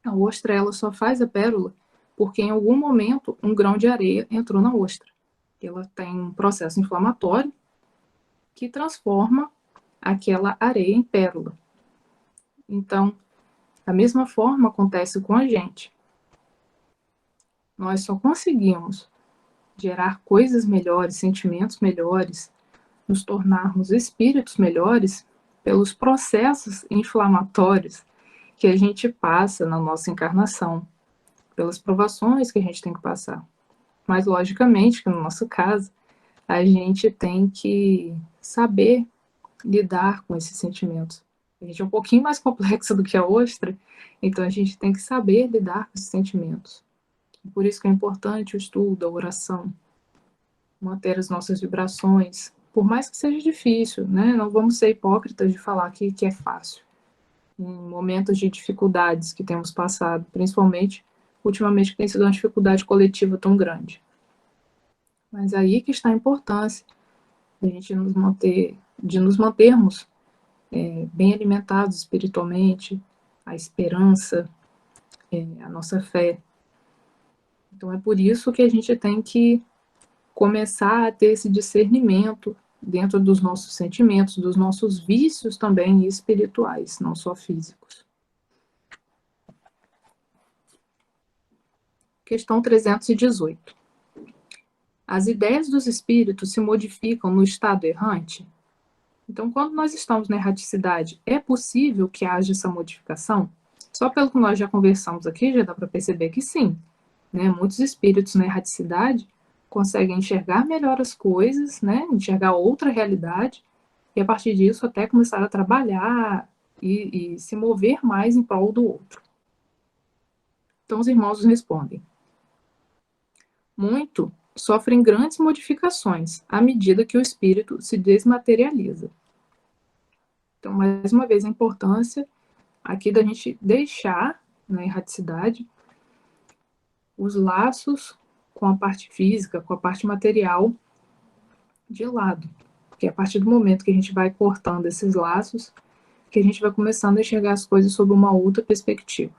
A ostra, ela só faz a pérola porque em algum momento um grão de areia entrou na ostra. Ela tem um processo inflamatório que transforma aquela areia em pérola. Então, da mesma forma acontece com a gente. Nós só conseguimos gerar coisas melhores, sentimentos melhores, nos tornarmos espíritos melhores pelos processos inflamatórios que a gente passa na nossa encarnação, pelas provações que a gente tem que passar. Mas, logicamente, que no nosso caso, a gente tem que saber lidar com esses sentimentos. A gente é um pouquinho mais complexo do que a ostra, então a gente tem que saber lidar com esses sentimentos. Por isso que é importante o estudo, a oração, manter as nossas vibrações, por mais que seja difícil, né? Não vamos ser hipócritas de falar que é fácil. Em momentos de dificuldades que temos passado, principalmente, ultimamente, que tem sido uma dificuldade coletiva tão grande. Mas aí que está a importância de nos mantermos bem alimentados espiritualmente, a esperança, a nossa fé Então, é por isso que a gente tem que começar a ter esse discernimento dentro dos nossos sentimentos, dos nossos vícios também espirituais, não só físicos. Questão 318. As ideias dos espíritos se modificam no estado errante? Então, quando nós estamos na erraticidade, é possível que haja essa modificação? Só pelo que nós já conversamos aqui, já dá para perceber que sim. Né? Muitos espíritos na erraticidade conseguem enxergar melhor as coisas, né? Enxergar outra realidade, e a partir disso até começar a trabalhar e se mover mais em prol do outro. Então, os irmãos respondem: muito sofrem grandes modificações à medida que o espírito se desmaterializa. Então, mais uma vez, a importância aqui da gente deixar na erraticidade os laços com a parte física, com a parte material de lado. Porque a partir do momento que a gente vai cortando esses laços, que a gente vai começando a enxergar as coisas sob uma outra perspectiva.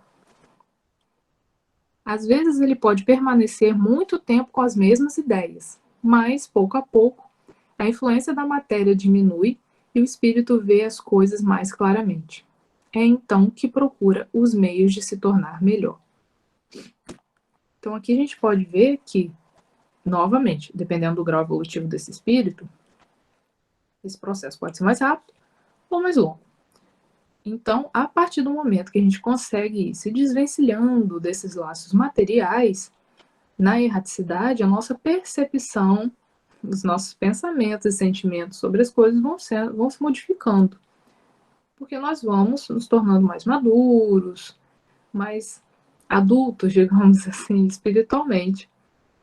Às vezes ele pode permanecer muito tempo com as mesmas ideias, mas, pouco a pouco, a influência da matéria diminui e o espírito vê as coisas mais claramente. É então que procura os meios de se tornar melhor. Então aqui a gente pode ver que, novamente, dependendo do grau evolutivo desse espírito, esse processo pode ser mais rápido ou mais longo. Então, a partir do momento que a gente consegue ir se desvencilhando desses laços materiais, na erraticidade, a nossa percepção, os nossos pensamentos e sentimentos sobre as coisas vão se modificando. Porque nós vamos nos tornando mais maduros, mais adultos, digamos assim, espiritualmente.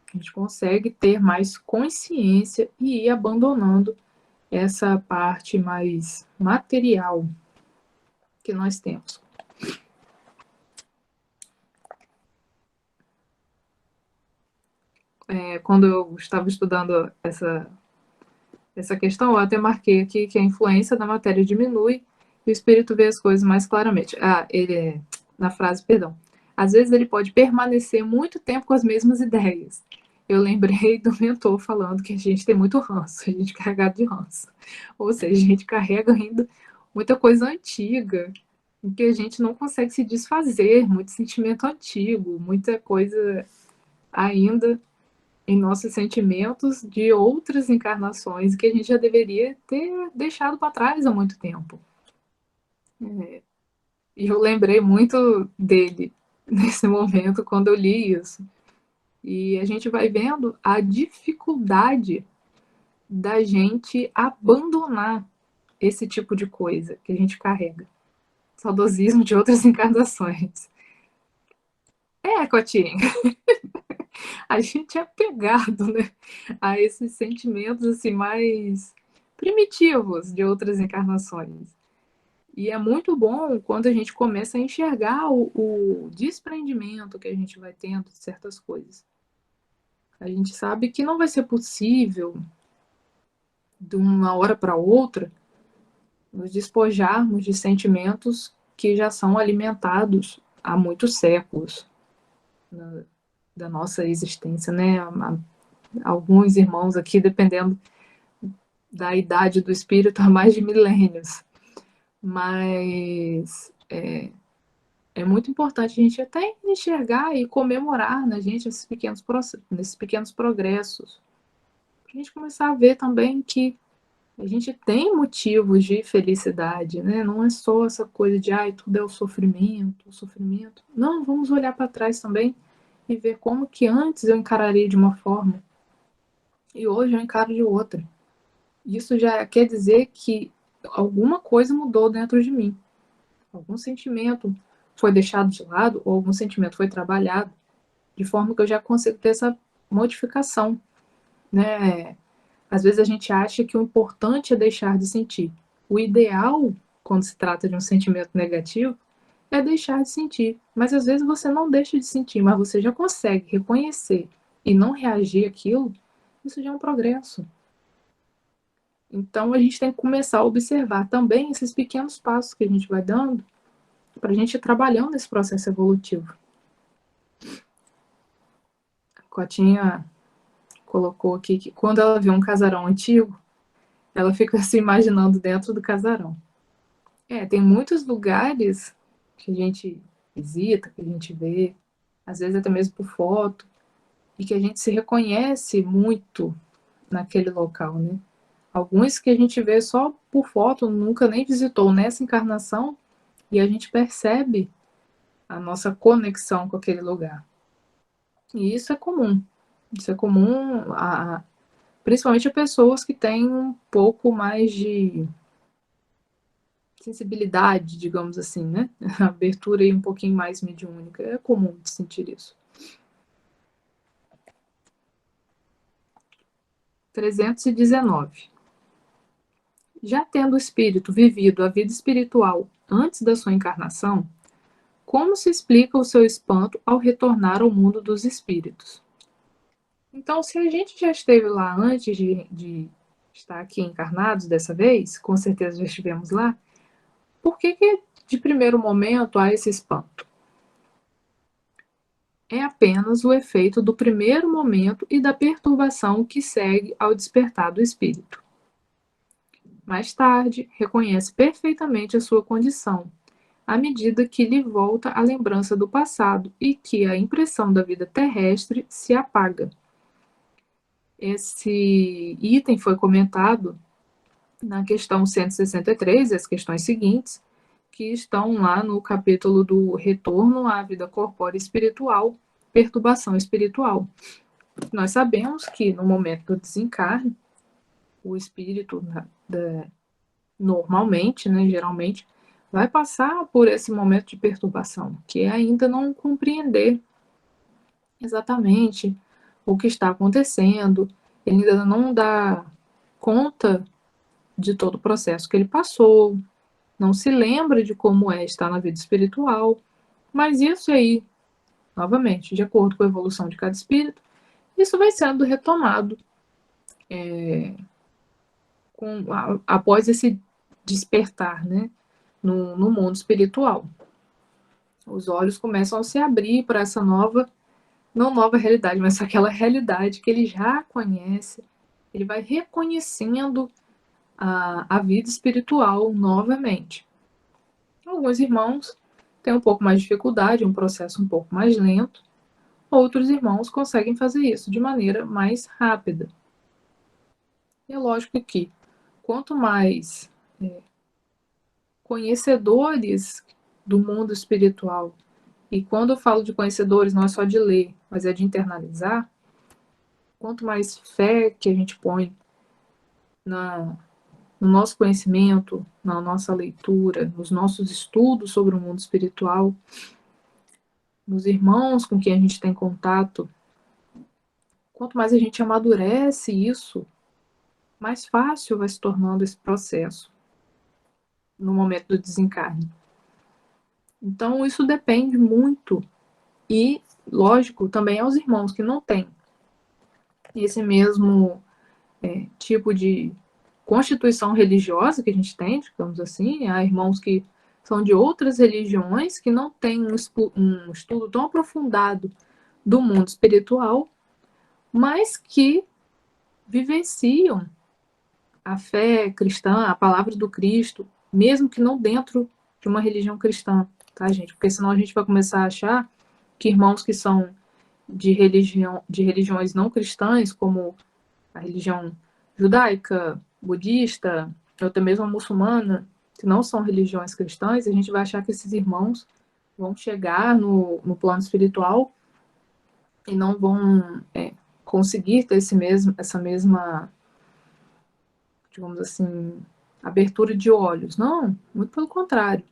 A gente consegue ter mais consciência e ir abandonando essa parte mais material que nós temos. Quando eu estava estudando essa questão, eu até marquei aqui que a influência da matéria diminui e o espírito vê as coisas mais claramente. Na frase, perdão. Às vezes ele pode permanecer muito tempo com as mesmas ideias. Eu lembrei do mentor falando que a gente tem muito ranço, a gente é carregado de ranço. Ou seja, a gente carrega ainda muita coisa antiga, em que a gente não consegue se desfazer, muito sentimento antigo, muita coisa ainda em nossos sentimentos de outras encarnações que a gente já deveria ter deixado para trás há muito tempo. E eu lembrei muito dele nesse momento quando eu li isso. E a gente vai vendo a dificuldade da gente abandonar esse tipo de coisa que a gente carrega. Saudosismo de outras encarnações. Cotinha. A gente é apegado, né, a esses sentimentos assim, mais primitivos de outras encarnações. E é muito bom quando a gente começa a enxergar o desprendimento que a gente vai tendo de certas coisas. A gente sabe que não vai ser possível, de uma hora para outra, nos despojarmos de sentimentos que já são alimentados há muitos séculos da nossa existência, né? Alguns irmãos aqui, dependendo da idade do espírito, há mais de milênios. Mas é muito importante a gente até enxergar e comemorar na gente esses pequenos progressos. Para a gente começar a ver também que a gente tem motivos de felicidade, né? Não é só essa coisa de tudo é o sofrimento. Não, vamos olhar para trás também e ver como que antes eu encararia de uma forma e hoje eu encaro de outra. Isso já quer dizer que alguma coisa mudou dentro de mim. Algum sentimento foi deixado de lado ou algum sentimento foi trabalhado de forma que eu já consigo ter essa modificação, né? Às vezes a gente acha que o importante é deixar de sentir. O ideal, quando se trata de um sentimento negativo, é deixar de sentir. Mas às vezes você não deixa de sentir, mas você já consegue reconhecer e não reagir àquilo. Isso já é um progresso. Então a gente tem que começar a observar também esses pequenos passos que a gente vai dando para a gente ir trabalhando nesse processo evolutivo. Cotinha colocou aqui que quando ela vê um casarão antigo, ela fica se imaginando dentro do casarão. Tem muitos lugares que a gente visita, que a gente vê, às vezes até mesmo por foto, e que a gente se reconhece muito naquele local, né? Alguns que a gente vê só por foto, nunca nem visitou nessa encarnação, e a gente percebe a nossa conexão com aquele lugar. E isso é comum. Isso é comum, principalmente a pessoas que têm um pouco mais de sensibilidade, digamos assim, né? A abertura aí um pouquinho mais mediúnica. É comum de sentir isso. 319. Já tendo o espírito vivido a vida espiritual antes da sua encarnação, como se explica o seu espanto ao retornar ao mundo dos espíritos? Então, se a gente já esteve lá antes de estar aqui encarnados dessa vez, com certeza já estivemos lá, por que de primeiro momento há esse espanto? É apenas o efeito do primeiro momento e da perturbação que segue ao despertar do espírito. Mais tarde, reconhece perfeitamente a sua condição, à medida que lhe volta a lembrança do passado e que a impressão da vida terrestre se apaga. Esse item foi comentado na questão 163, as questões seguintes, que estão lá no capítulo do Retorno à Vida Corpórea Espiritual, Perturbação Espiritual. Nós sabemos que no momento do desencarne, o espírito normalmente, né, geralmente, vai passar por esse momento de perturbação, que é ainda não compreender exatamente o que está acontecendo, ele ainda não dá conta de todo o processo que ele passou, não se lembra de como é estar na vida espiritual, mas isso aí, novamente, de acordo com a evolução de cada espírito, isso vai sendo retomado após esse despertar, né, no mundo espiritual. Os olhos começam a se abrir para essa não nova realidade, mas aquela realidade que ele já conhece, ele vai reconhecendo a vida espiritual novamente. Alguns irmãos têm um pouco mais de dificuldade, um processo um pouco mais lento. Outros irmãos conseguem fazer isso de maneira mais rápida. E é lógico que quanto mais conhecedores do mundo espiritual, e quando eu falo de conhecedores, não é só de ler, mas é de internalizar, quanto mais fé que a gente põe no nosso conhecimento, na nossa leitura, nos nossos estudos sobre o mundo espiritual, nos irmãos com quem a gente tem contato, quanto mais a gente amadurece isso, mais fácil vai se tornando esse processo no momento do desencarne. Então, isso depende muito e, lógico, também aos irmãos que não têm esse mesmo tipo de constituição religiosa que a gente tem, digamos assim. Há irmãos que são de outras religiões que não têm um estudo tão aprofundado do mundo espiritual, mas que vivenciam a fé cristã, a palavra do Cristo, mesmo que não dentro de uma religião cristã, tá, gente? Porque senão a gente vai começar a achar que irmãos que são de religiões não cristãs, como a religião judaica, budista, ou até mesmo a muçulmana, que não são religiões cristãs, a gente vai achar que esses irmãos vão chegar no plano espiritual e não vão conseguir ter essa mesma, digamos assim, abertura de olhos. Não, muito pelo contrário.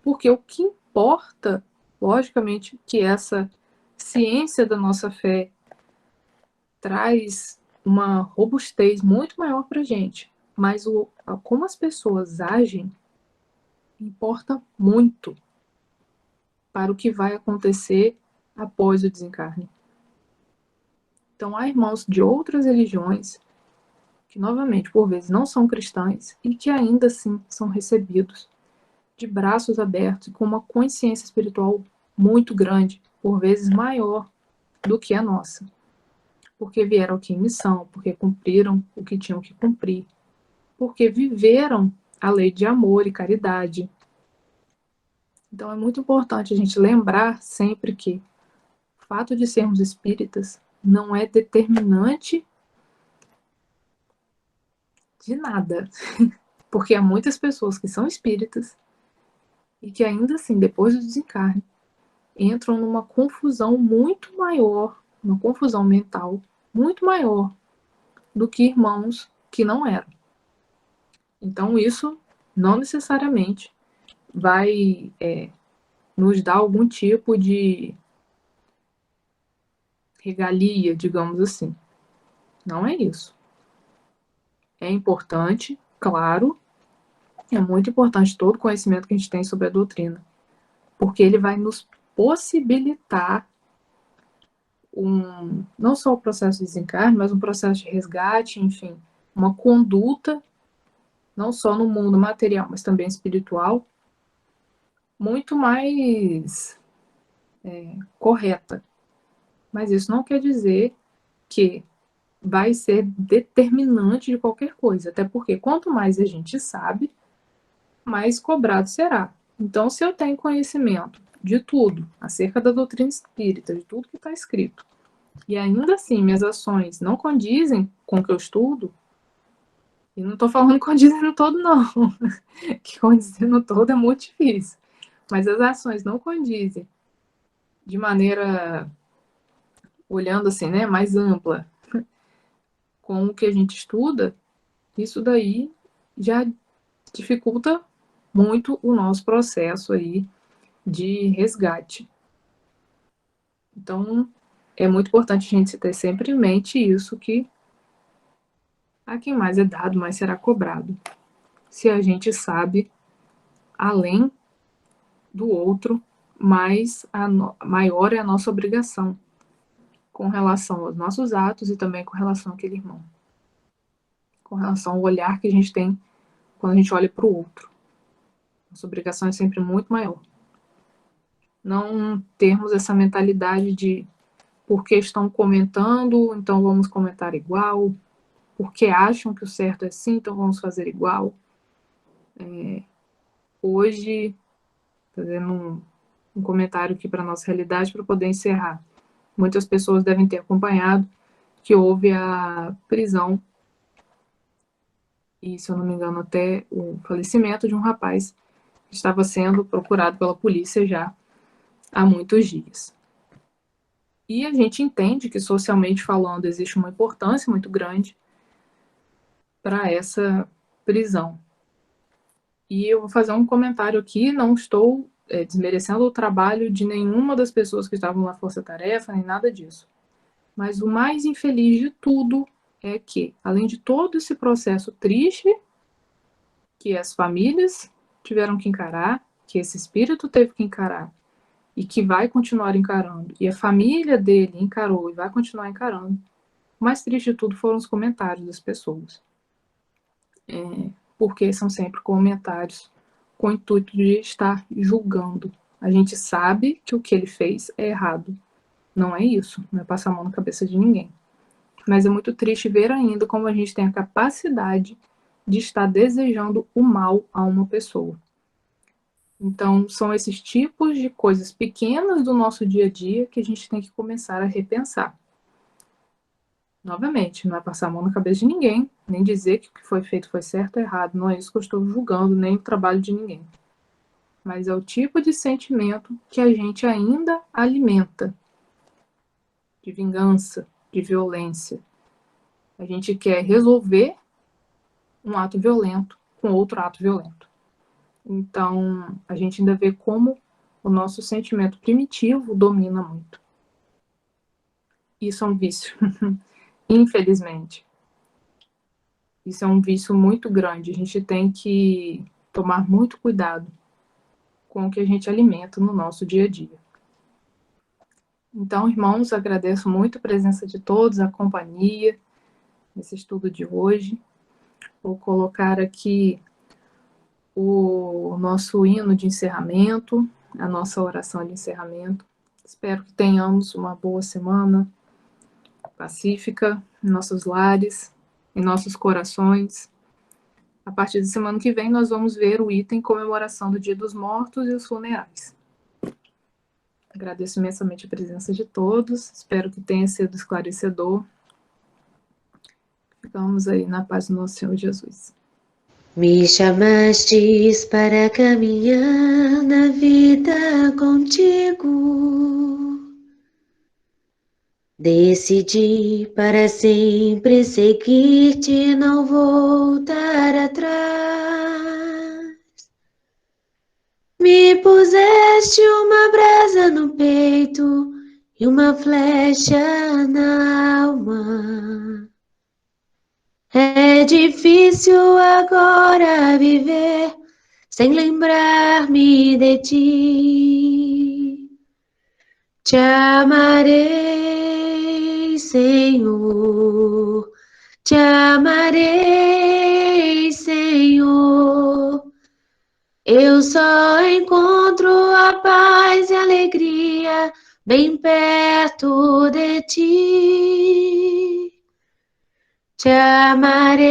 Porque o que importa, logicamente, que essa ciência da nossa fé traz uma robustez muito maior para a gente. Mas como as pessoas agem importa muito para o que vai acontecer após o desencarne. Então, há irmãos de outras religiões que, novamente, por vezes não são cristãs e que ainda assim são recebidos de braços abertos e com uma consciência espiritual muito grande, por vezes maior do que a nossa. porque vieram aqui em missão, porque cumpriram o que tinham que cumprir, porque viveram a lei de amor e caridade. Então é muito importante a gente lembrar sempre que o fato de sermos espíritas não é determinante de nada, porque há muitas pessoas que são espíritas e que ainda assim, depois do desencarne, entram numa confusão muito maior, uma confusão mental muito maior do que irmãos que não eram. Então isso não necessariamente vai nos dar algum tipo de regalia, digamos assim. Não é isso. É importante, claro, é muito importante todo o conhecimento que a gente tem sobre a doutrina, porque ele vai nos possibilitar não só o processo de desencarne, mas um processo de resgate, enfim, uma conduta, não só no mundo material, mas também espiritual, muito mais correta. Mas isso não quer dizer que vai ser determinante de qualquer coisa, até porque quanto mais a gente sabe, mais cobrado será. Então, se eu tenho conhecimento de tudo acerca da doutrina espírita, de tudo que está escrito, e ainda assim minhas ações não condizem com o que eu estudo, e não estou falando condizendo todo, não, que condizendo todo é muito difícil, mas as ações não condizem de maneira, olhando assim, né, mais ampla, com o que a gente estuda, isso daí já dificulta muito o nosso processo aí de resgate. Então, é muito importante a gente ter sempre em mente isso, que a quem mais é dado, mais será cobrado. Se a gente sabe, além do outro, maior é a nossa obrigação com relação aos nossos atos e também com relação àquele irmão. Com relação ao olhar que a gente tem quando a gente olha para o outro. Nossa obrigação é sempre muito maior. Não termos essa mentalidade de porque estão comentando, então vamos comentar igual, porque acham que o certo é assim, então vamos fazer igual. Hoje, fazendo um comentário aqui para a nossa realidade, para poder encerrar. Muitas pessoas devem ter acompanhado que houve a prisão, e se eu não me engano até o falecimento de um rapaz que estava sendo procurado pela polícia já há muitos dias. E a gente entende que, socialmente falando, existe uma importância muito grande para essa prisão. E eu vou fazer um comentário aqui, não estou desmerecendo o trabalho de nenhuma das pessoas que estavam na força-tarefa, nem nada disso. Mas o mais infeliz de tudo é que, além de todo esse processo triste que as famílias tiveram que encarar, que esse espírito teve que encarar, e que vai continuar encarando, e a família dele encarou e vai continuar encarando, o mais triste de tudo foram os comentários das pessoas. Porque são sempre comentários com o intuito de estar julgando. A gente sabe que o que ele fez é errado. Não é isso, não é passar a mão na cabeça de ninguém. Mas é muito triste ver ainda como a gente tem a capacidade de estar desejando o mal a uma pessoa. Então, são esses tipos de coisas pequenas do nosso dia a dia que a gente tem que começar a repensar. Novamente, não é passar a mão na cabeça de ninguém, nem dizer que o que foi feito foi certo ou errado. Não é isso que eu estou julgando, nem o trabalho de ninguém. Mas é o tipo de sentimento que a gente ainda alimenta. De vingança, de violência. A gente quer resolver um ato violento com outro ato violento. Então, a gente ainda vê como o nosso sentimento primitivo domina muito. Isso é um vício, infelizmente. Isso é um vício muito grande. A gente tem que tomar muito cuidado com o que a gente alimenta no nosso dia a dia. Então, irmãos, agradeço muito a presença de todos, a companhia nesse estudo de hoje. Vou colocar aqui o nosso hino de encerramento, a nossa oração de encerramento. Espero que tenhamos uma boa semana, pacífica em nossos lares, em nossos corações. A partir da semana que vem, nós vamos ver o item comemoração do Dia dos Mortos e os funerais. Agradeço imensamente a presença de todos, espero que tenha sido esclarecedor. Ficamos aí na paz do nosso Senhor Jesus. Me chamastes para caminhar na vida contigo. Decidi para sempre seguir-te, não voltar atrás. Me puseste uma brasa no peito e uma flecha na alma. É difícil agora viver sem lembrar-me de ti. Te amarei, Senhor. Te amarei, Senhor. Eu só encontro a paz e alegria bem perto de ti. Te amarei,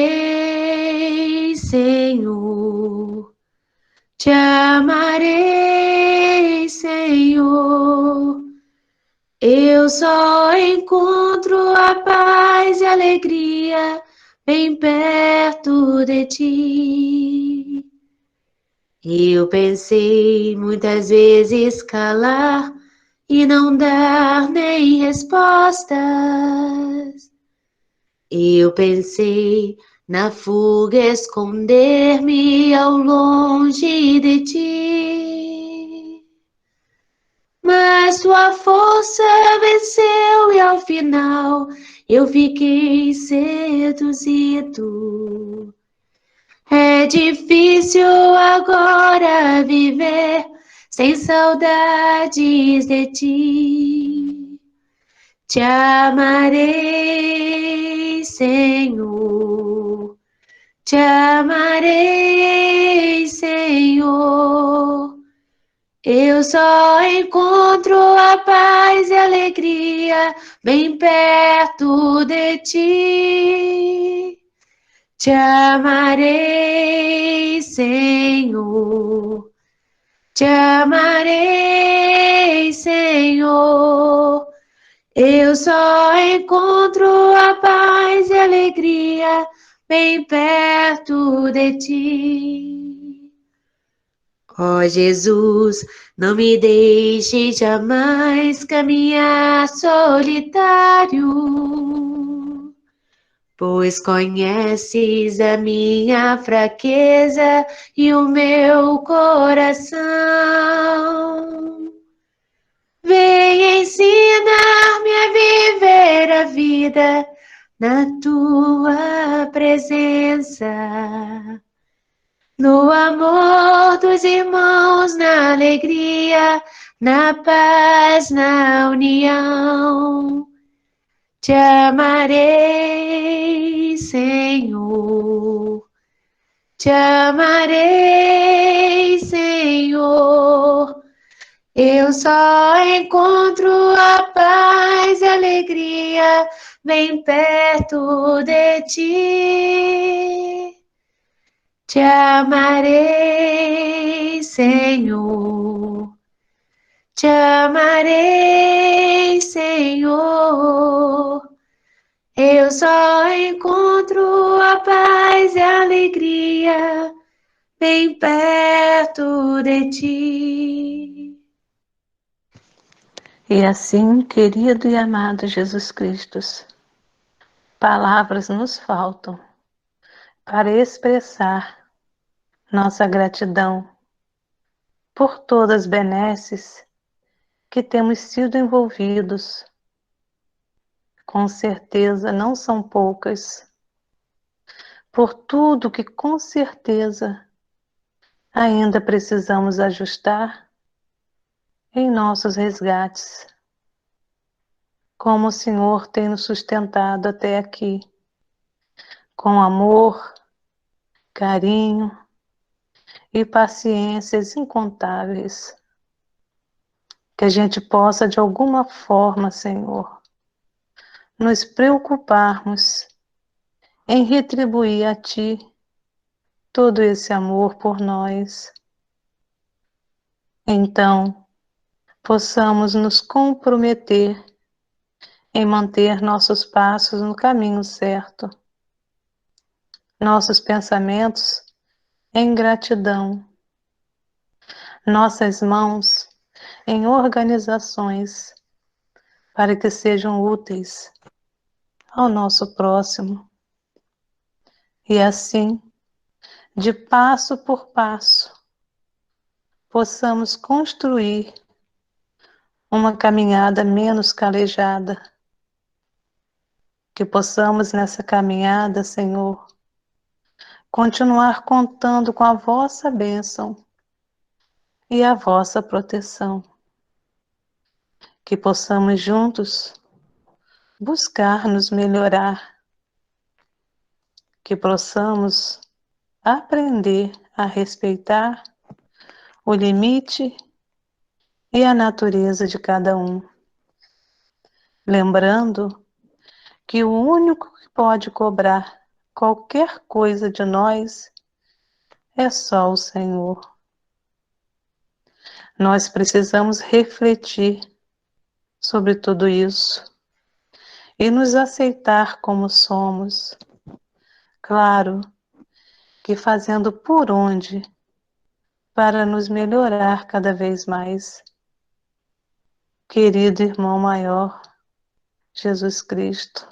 Senhor. Te amarei, Senhor. Eu só encontro a paz e alegria bem perto de ti. Eu pensei muitas vezes calar e não dar nem respostas. Eu pensei na fuga esconder-me ao longe de ti. Mas tua força venceu e ao final eu fiquei seduzido. É difícil agora viver sem saudades de ti. Te amarei, Senhor. Te amarei, Senhor. Eu só encontro a paz e alegria bem perto de ti. Te amarei, Senhor. Te amarei, Senhor. Eu só encontro a paz e alegria bem perto de ti. Ó Jesus, não me deixe jamais caminhar solitário, pois conheces a minha fraqueza e o meu coração. Vem ensinar-me a viver a vida na tua presença, no amor dos irmãos, na alegria, na paz, na união. Te amarei, Senhor. Te amarei, Senhor. Eu só encontro a paz e alegria bem perto de ti. Te amarei, Senhor. Te amarei, Senhor. Eu só encontro a paz e a alegria bem perto de ti. E assim, querido e amado Jesus Cristo, palavras nos faltam para expressar nossa gratidão por todas as benesses que temos sido envolvidos. Com certeza não são poucas, por tudo que com certeza ainda precisamos ajustar em nossos resgates. Como o Senhor tem nos sustentado até aqui, com amor, carinho e paciências incontáveis. Que a gente possa, de alguma forma, Senhor, nos preocuparmos em retribuir a Ti todo esse amor por nós, então possamos nos comprometer em manter nossos passos no caminho certo, nossos pensamentos em gratidão, nossas mãos em organizações para que sejam úteis ao nosso próximo. E assim, de passo por passo, possamos construir uma caminhada menos calejada. Que possamos nessa caminhada, Senhor, continuar contando com a vossa bênção e a vossa proteção. Que possamos juntos buscar nos melhorar. Que possamos aprender a respeitar o limite e a natureza de cada um. Lembrando que o único que pode cobrar qualquer coisa de nós é só o Senhor. Nós precisamos refletir sobre tudo isso e nos aceitar como somos. Claro que fazendo por onde para nos melhorar cada vez mais. Querido irmão maior, Jesus Cristo,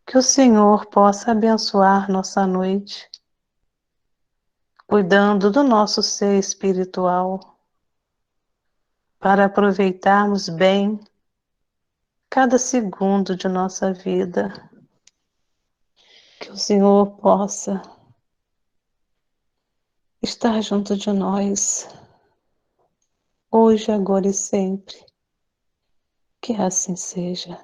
que o Senhor possa abençoar nossa noite, cuidando do nosso ser espiritual, para aproveitarmos bem cada segundo de nossa vida. Que o Senhor possa estar junto de nós, hoje, agora e sempre. Que assim seja.